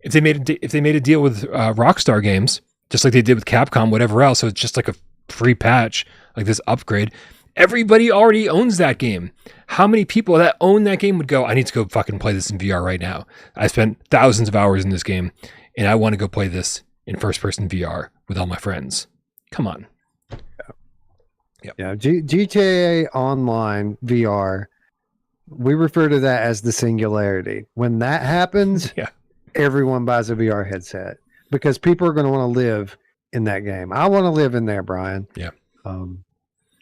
if they made a deal with Rockstar Games, just like they did with Capcom, whatever else, so it's just like a free patch, like this upgrade, everybody already owns that game. How many people that own that game would go, I need to go fucking play this in VR right now. I spent thousands of hours in this game, and I want to go play this in first-person VR with all my friends. Come on. Yeah, GTA Online VR, we refer to that as the singularity. When that happens, Yeah. everyone buys a VR headset because people are going to want to live in that game. I want to live in there, Brian. Yeah.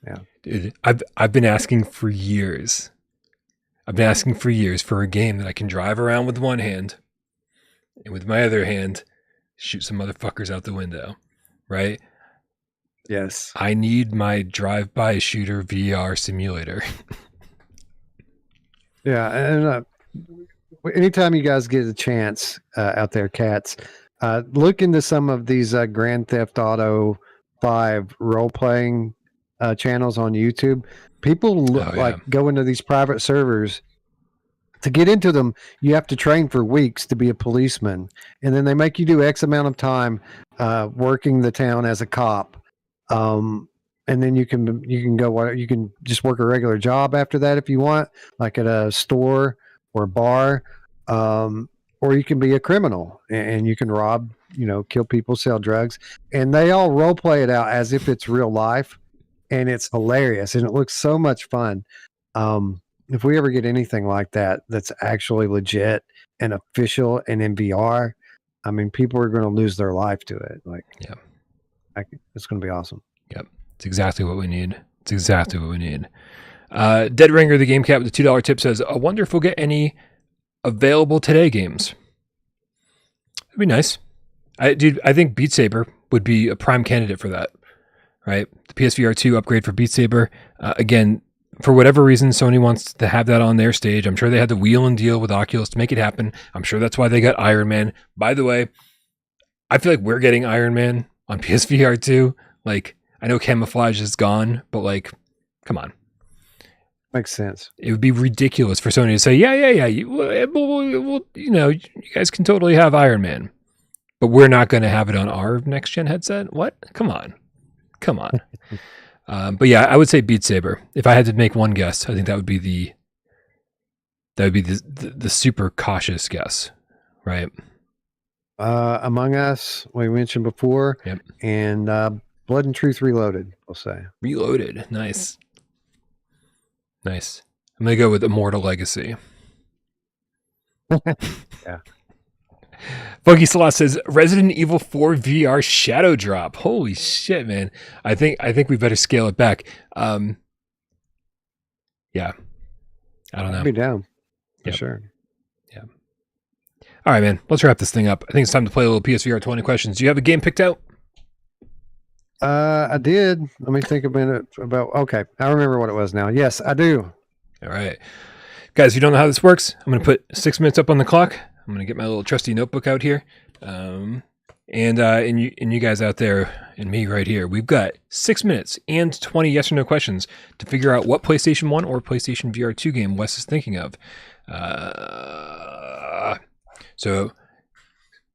Yeah. Dude, I've been asking for years. I've been asking for years for a game that I can drive around with one hand and with my other hand shoot some motherfuckers out the window, right? Yes. I need my drive-by shooter VR simulator. Yeah, and anytime you guys get a chance out there, cats, look into some of these Grand Theft Auto 5 role-playing channels on YouTube. People go into these private servers. To get into them, you have to train for weeks to be a policeman, and then they make you do X amount of time working the town as a cop. And then you can just work a regular job after that if you want, like at a store or a bar, or you can be a criminal and you can rob, kill people, sell drugs, and they all role play it out as if it's real life, and it's hilarious and it looks so much fun. If we ever get anything like that that's actually legit and official and in VR, I mean, people are going to lose their life to it. Like, yeah, it's going to be awesome. Yep, it's exactly what we need. It's exactly what we need. Dead Ringer, the game cat with the $2 tip, says, I wonder if we'll get any available today games. That'd be nice. I think Beat Saber would be a prime candidate for that, right? The PSVR2 upgrade for Beat Saber. Again, for whatever reason, Sony wants to have that on their stage. I'm sure they had to wheel and deal with Oculus to make it happen. I'm sure that's why they got Iron Man. By the way, I feel like we're getting Iron Man on PSVR2. Like, I know camouflage is gone, but like, come on. Makes sense. It would be ridiculous for Sony to say, yeah. You guys can totally have Iron Man, but we're not going to have it on our next gen headset. What? Come on. But yeah, I would say Beat Saber. If I had to make one guess, I think that would be the super cautious guess, right? Among Us, we mentioned before, yep. And Blood and Truth Reloaded, we'll say. Reloaded, nice. I'm gonna go with Immortal Legacy. Yeah. Funky Slot says Resident Evil 4 VR Shadow Drop. Holy shit, man! I think we better scale it back. Yeah, I don't know. I'll be down for yep. sure. Yeah. All right, man. Let's wrap this thing up. I think it's time to play a little PSVR 20 questions. Do you have a game picked out? I did. Let me think a minute about. Okay, I remember what it was now. Yes, I do. All right, guys. If you don't know how this works, I'm going to put 6 minutes up on the clock. I'm going to get my little trusty notebook out here, and you guys out there and me right here. We've got 6 minutes and 20 yes or no questions to figure out what PlayStation 1 or PlayStation VR2 game Wes is thinking of. So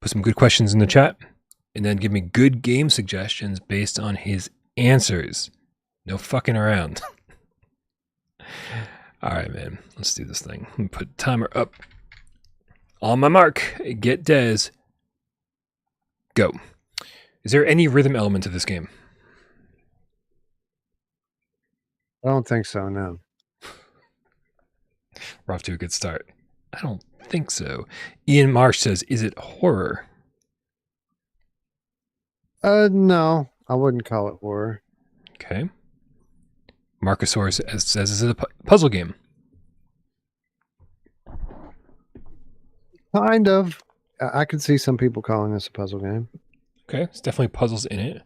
put some good questions in the chat. And then give me good game suggestions based on his answers. No fucking around. All right, man. Let's do this thing. I'm put timer up. On my mark. Get Dez. Go. Is there any rhythm element to this game? I don't think so, no. We're off to a good start. I don't think so. Ian Marsh says, is it horror? No, I wouldn't call it horror. Okay. Marcosaurus says, is it a puzzle game? Kind of. I could see some people calling this a puzzle game. Okay, it's definitely puzzles in it.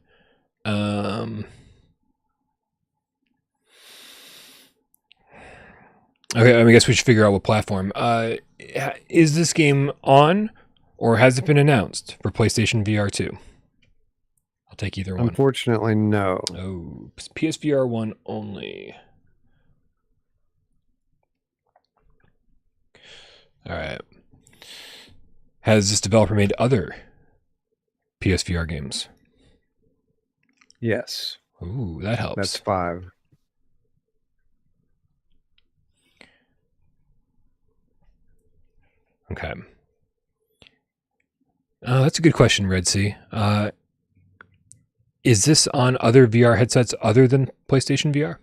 Okay, I guess we should figure out what platform. Is this game on, or has it been announced for PlayStation VR2? I'll take either one. Unfortunately, no. Oh, PSVR1 only. All right. Has this developer made other PSVR games? Yes. Ooh, that helps. That's 5. Okay. Oh, that's a good question, Red Sea. Is this on other VR headsets other than PlayStation VR?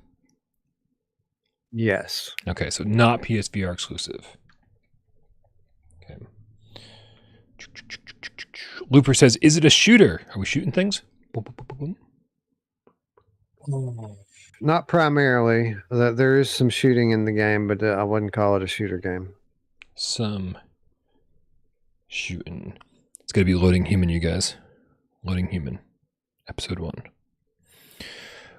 Yes. Okay, so not PSVR exclusive. Okay. Looper says, "Is it a shooter? Are we shooting things?" Boom, boom, boom, boom. Not primarily. There is some shooting in the game, but I wouldn't call it a shooter game. Some shooting. It's gonna be loading human, you guys. Loading human. Episode 1.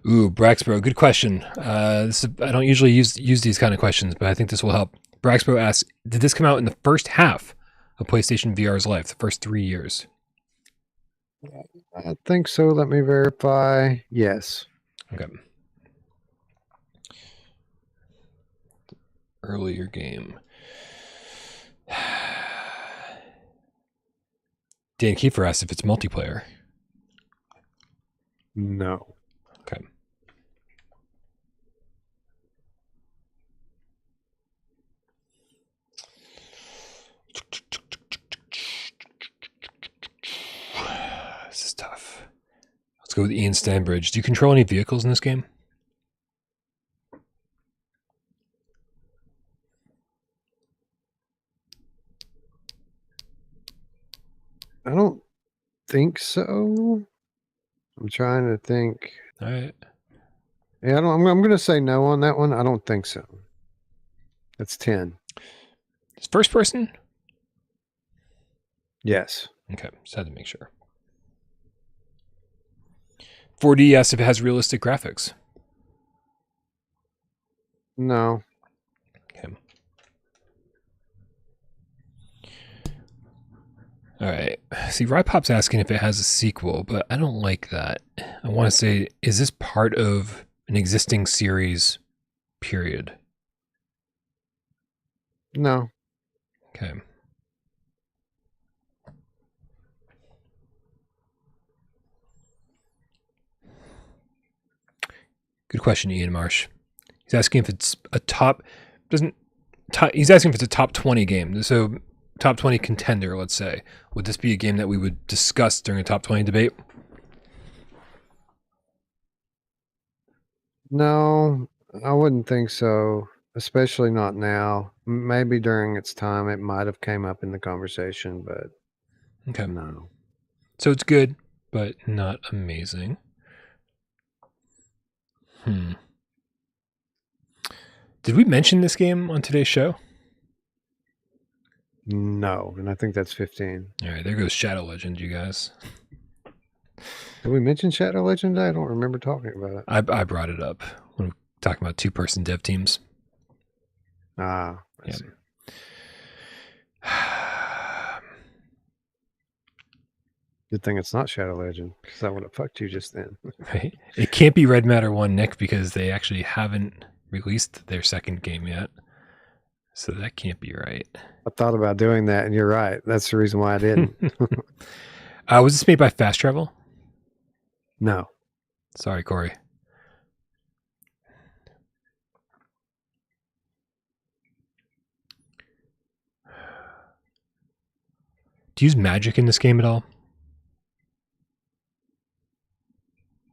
Ooh, Braxbro, good question. I don't usually use these kind of questions, but I think this will help. Braxbro asks, did this come out in the first half of PlayStation VR's life, the first 3 years? I think so. Let me verify. Yes. Okay. Earlier game. Dan Kiefer asked if it's multiplayer. No. Okay. This is tough. Let's go with Ian Stanbridge. Do you control any vehicles in this game? I don't think so. I'm trying to think. All right. Yeah, I'm going to say no on that one. I don't think so. That's 10. It's first person? Yes. Okay, just had to make sure. 4D asks if it has realistic graphics. No. Okay. All right. See, Rypop's asking if it has a sequel, but I don't like that. I want to say, is this part of an existing series, period? No. Okay. Good question, Ian Marsh. He's asking if it's a he's asking if it's a top 20 game. So top 20 contender, let's say. Would this be a game that we would discuss during a top 20 debate? No, I wouldn't think so. Especially not now. Maybe during its time it might have came up in the conversation, but Okay. no. So it's good, but not amazing. Did we mention this game on today's show? No, and I think that's 15. All right, there goes Shadow Legend, you guys. Did we mention Shadow Legend? I don't remember talking about it. I brought it up when we were talking about 2-person dev teams. I see. Good thing it's not Shadow Legend, because I would have fucked you just then. Right? It can't be Red Matter 1, Nick, because they actually haven't released their second game yet. So that can't be right. I thought about doing that, and you're right. That's the reason why I didn't. Was this made by Fast Travel? No. Sorry, Corey. Do you use magic in this game at all?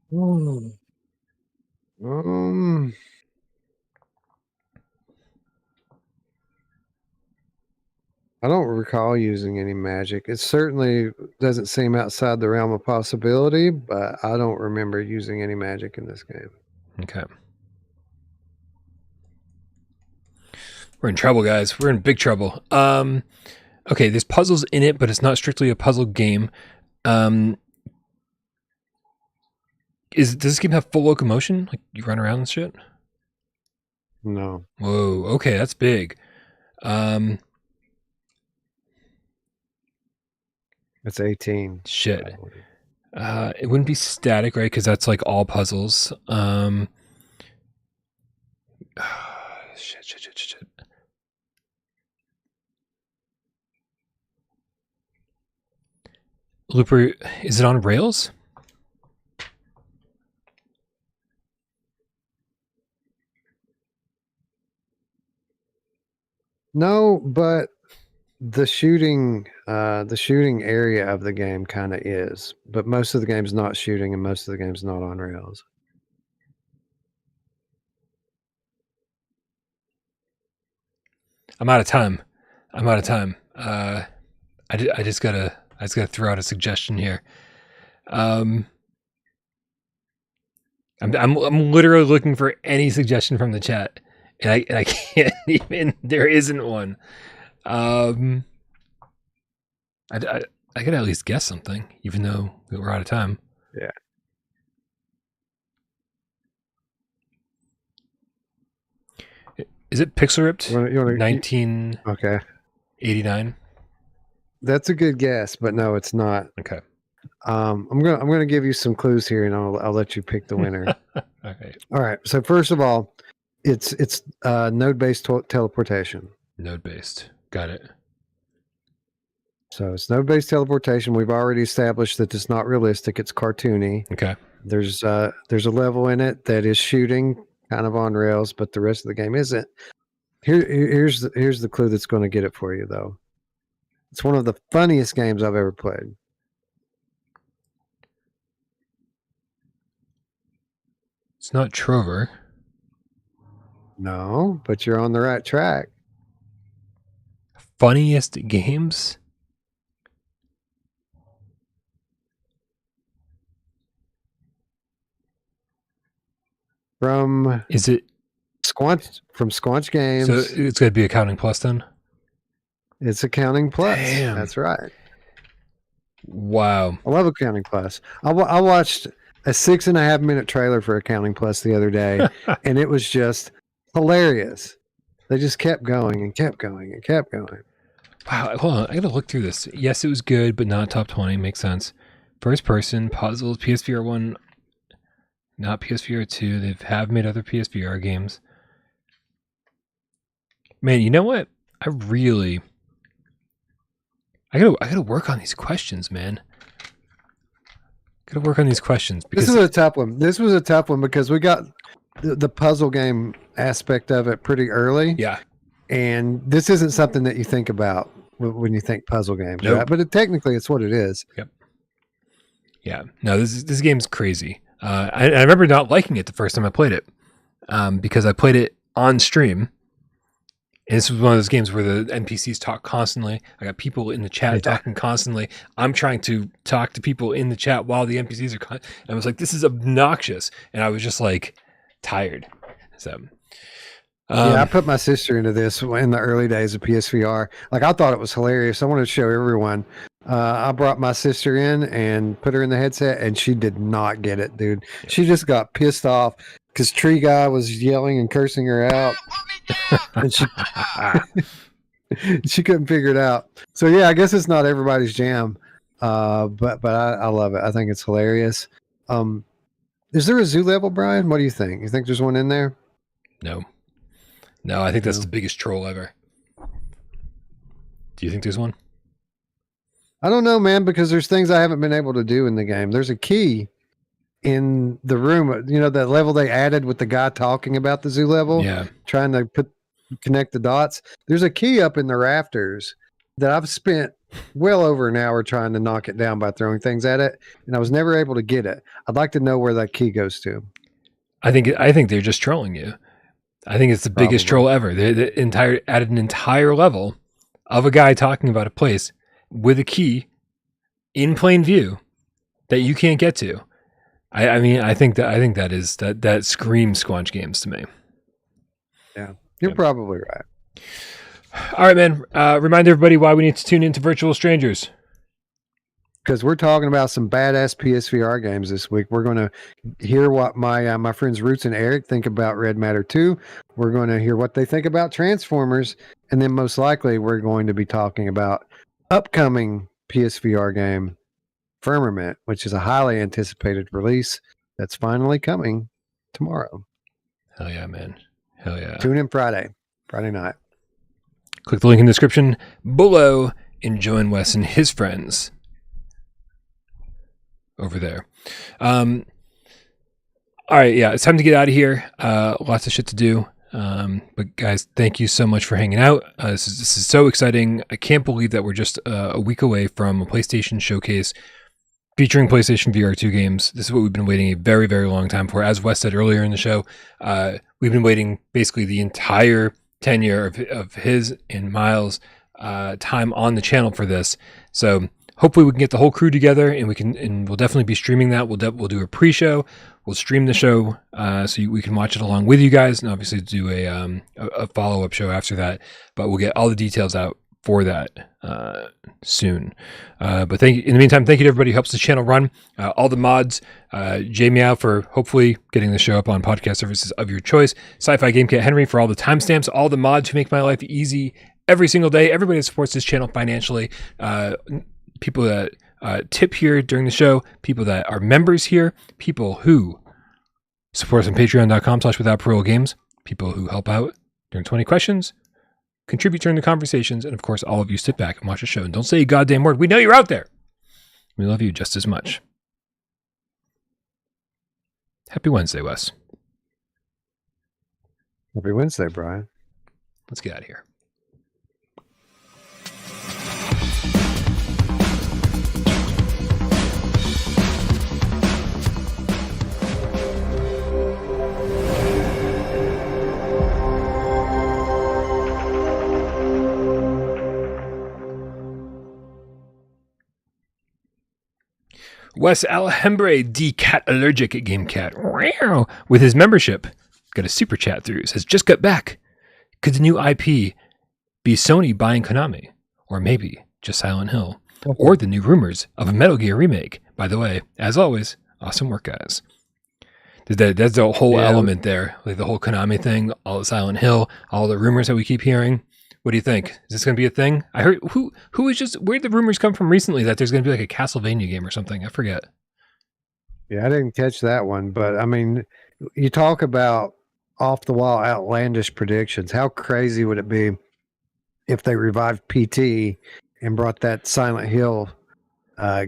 I don't recall using any magic. It certainly doesn't seem outside the realm of possibility, but I don't remember using any magic in this game. Okay. We're in trouble, guys. We're in big trouble. Okay, there's puzzles in it, but it's not strictly a puzzle game. Does this game have full locomotion? Like you run around and shit? No. Whoa, okay, that's big. It's 18. Shit. It wouldn't be static, right? Because that's like all puzzles. Shit. Looper, is it on rails? No, but the shooting area of the game kind of is, but most of the game's not shooting and most of the game's not on rails. I'm out of time. I just gotta throw out a suggestion here. I'm literally looking for any suggestion from the chat, and I can't even. There isn't one. I could at least guess something, even though we're out of time. Yeah. Is it Pixel Ripped? You wanna, 1989. That's a good guess, but no, it's not. Okay. I'm gonna give you some clues here, and I'll let you pick the winner. All right. All right. So first of all, it's node-based teleportation. Node-based. Got it. So it's node-based teleportation. We've already established that it's not realistic. It's cartoony. Okay. There's a level in it that is shooting, kind of on rails, but the rest of the game isn't. Here's the clue that's going to get it for you, though. It's one of the funniest games I've ever played. It's not Trover. No, but you're on the right track. Funniest games? Is it Squanch Games? So it's going to be Accounting Plus then? It's Accounting Plus. Damn. That's right. Wow. I love Accounting Plus. I watched a 6.5 minute trailer for Accounting Plus the other day, and it was just hilarious. They just kept going and kept going and kept going. Wow. Hold on. I got to look through this. Yes, it was good, but not top 20. Makes sense. First person, puzzles, PSVR1, not PSVR2. They have made other PSVR games. Man, you know what? I gotta work on these questions, man. Gotta work on these questions. This is a tough one. This was a tough one because we got the puzzle game aspect of it pretty early. Yeah. And this isn't something that you think about when you think puzzle games, Nope. right? But technically, it's what it is. Yep. Yeah. No, this game's crazy. I remember not liking it the first time I played it, because I played it on stream. And this was one of those games where the NPCs talk constantly. I got people in the chat talking constantly. I'm trying to talk to people in the chat while the NPCs are. And I was like, this is obnoxious. And I was just like tired. So, yeah, I put my sister into this in the early days of PSVR. Like, I thought it was hilarious. I wanted to show everyone. I brought my sister in and put her in the headset, and she did not get it, dude. She just got pissed off because Tree Guy was yelling and cursing her out. And she couldn't figure it out. So yeah, I guess it's not everybody's jam, but I love it. I think it's hilarious. Is there a zoo level, Brian? What do you think? You think there's one in there? No, I think that's the biggest troll ever. Do you think there's one? I don't know, man, because there's things I haven't been able to do in the game. There's a key in the room, you know, that level they added with the guy talking about the zoo level, trying to connect the dots. There's a key up in the rafters that I've spent well over an hour trying to knock it down by throwing things at it, and I was never able to get it. I'd like to know where that key goes to. I think they're just trolling you. I think it's the biggest troll ever. They added an entire level of a guy talking about a place with a key in plain view that you can't get to. I think that screams Squanch Games to me. Yeah, you're probably right. All right, man. Remind everybody why we need to tune into Virtual Strangers. Because we're talking about some badass PSVR games this week. We're going to hear what my friends Roots and Eric think about Red Matter 2. We're going to hear what they think about Transformers. And then most likely we're going to be talking about upcoming PSVR game Firmament, which is a highly anticipated release that's finally coming tomorrow. Hell yeah, man. Hell yeah. Tune in Friday night. Click the link in the description below and join Wes and his friends over there. All right, yeah, it's time to get out of here. Lots of shit to do. But guys, thank you so much for hanging out. This is so exciting. I can't believe that we're just a week away from a PlayStation showcase featuring PlayStation VR2 games. This is what we've been waiting a very, very long time for. As Wes said earlier in the show, we've been waiting basically the entire tenure of his and Miles' time on the channel for this. So hopefully we can get the whole crew together, and we'll definitely be streaming that. We'll do a pre-show. We'll stream the show so we can watch it along with you guys, and obviously do a follow-up show after that. But we'll get all the details out for that soon. But in the meantime, thank you to everybody who helps the channel run. All the mods, J Meow for hopefully getting the show up on podcast services of your choice. Sci-Fi Game Cat Henry for all the timestamps. All the mods who make my life easy every single day. Everybody that supports this channel financially. People that tip here during the show. People that are members here. People who support us on patreon.com/without parole games. People who help out during 20 questions. Contribute during the conversations, and of course, all of you sit back and watch the show and don't say a goddamn word. We know you're out there. We love you just as much. Happy Wednesday, Wes. Happy Wednesday, Brian. Let's get out of here. Wes Alhambra, D Cat Allergic Game Cat, with his membership, got a super chat through. Says, just got back. Could the new IP be Sony buying Konami? Or maybe just Silent Hill? Or the new rumors of a Metal Gear remake? By the way, as always, awesome work, guys. That's the whole element there. Like the whole Konami thing, all the Silent Hill, all the rumors that we keep hearing. What do you think? Is this going to be a thing? I heard where'd the rumors come from recently that there's going to be like a Castlevania game or something? I forget. Yeah, I didn't catch that one, but I mean, you talk about off the wall outlandish predictions. How crazy would it be if they revived PT and brought that Silent Hill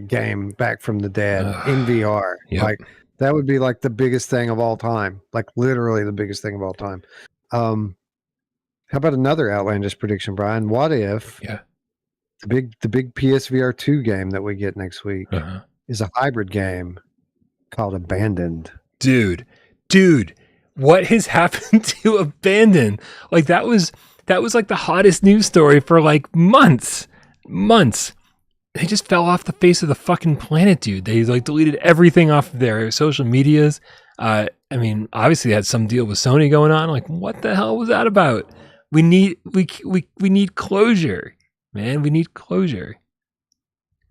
game back from the dead in VR? Yep. Like that would be like the biggest thing of all time. Like literally the biggest thing of all time. How about another outlandish prediction, Brian? What if the big PSVR2 game that we get next week is a hybrid game called Abandoned? Dude, what has happened to Abandon? Like that was like the hottest news story for like months. They just fell off the face of the fucking planet, dude. They like deleted everything off of their social medias. I mean, obviously they had some deal with Sony going on. Like, what the hell was that about? We need closure, man. We need closure.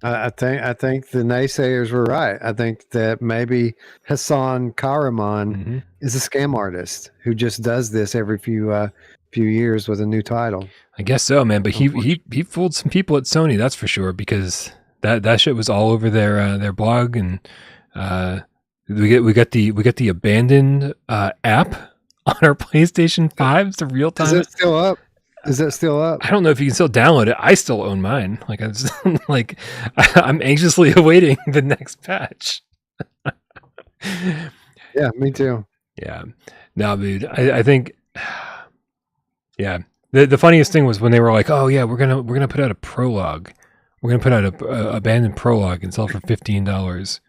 I think the naysayers were right. I think that maybe Hassan Karaman is a scam artist who just does this every few years with a new title. I guess so, man. But he fooled some people at Sony, that's for sure, because that shit was all over their blog, and we got the Abandoned app on our PlayStation 5. It's a real time. Is it still up? I don't know if you can still download it. I still own mine. Like I'm anxiously awaiting the next patch. Yeah, me too. Yeah. No, dude. I think. Yeah. The funniest thing was when they were like, "Oh yeah, we're gonna put out a prologue. We're gonna put out a Abandoned prologue and sell it for $15.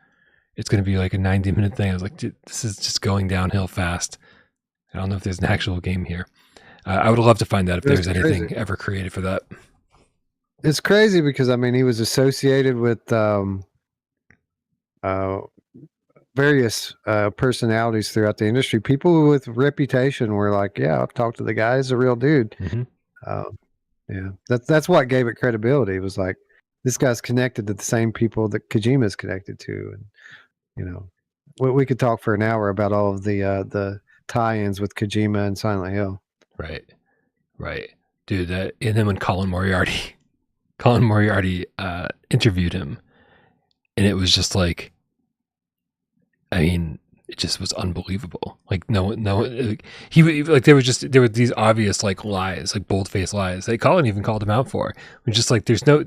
It's gonna be like a 90-minute thing." I was like, dude, this is just going downhill fast. I don't know if there's an actual game here. I would love to find out if there's anything ever created for that. It's crazy because I mean he was associated with various personalities throughout the industry. People with reputation were like, "Yeah, I've talked to the guy. He's a real dude." Yeah, that's what gave it credibility. It was like this guy's connected to the same people that Kojima's connected to, and you know, we could talk for an hour about all of the tie-ins with Kojima and Silent Hill. Right. Dude, and then when Colin Moriarty interviewed him, and it was just like, I mean, it just was unbelievable. Like no, like, he like there were these obvious like lies, like bold-faced lies that Colin even called him out for. We're just like, there's no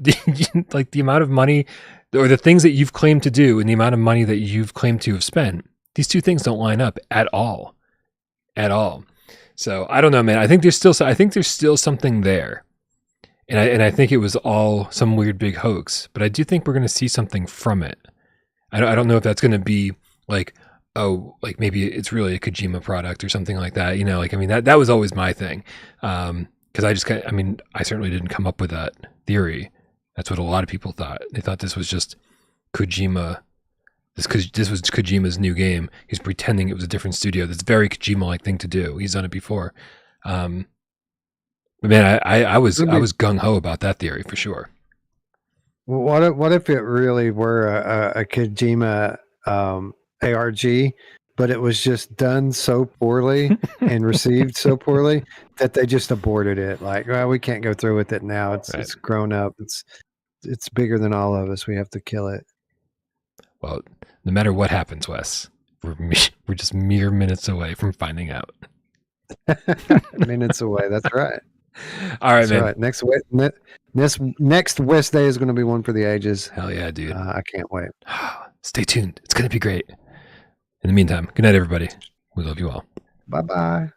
like the amount of money or the things that you've claimed to do and the amount of money that you've claimed to have spent. These two things don't line up at all. So I don't know, man. I think there's still something there, and I think it was all some weird big hoax. But I do think we're going to see something from it. I don't know if that's going to be like, oh, like maybe it's really a Kojima product or something like that. You know, like I mean that was always my thing, because I certainly didn't come up with that theory. That's what a lot of people thought. They thought this was just Kojima. This was Kojima's new game. He's pretending it was a different studio. That's a very Kojima-like thing to do. He's done it before. But man, I was gung ho about that theory for sure. What if it really were a Kojima ARG, but it was just done so poorly and received so poorly that they just aborted it? Like, well, we can't go through with it now. It's grown up. It's bigger than all of us. We have to kill it. Well, no matter what happens, Wes, we're just mere minutes away from finding out. Minutes away. That's right. All right, That's man. Right. Next West Day is going to be one for the ages. Hell yeah, dude. I can't wait. Stay tuned. It's going to be great. In the meantime, good night, everybody. We love you all. Bye-bye.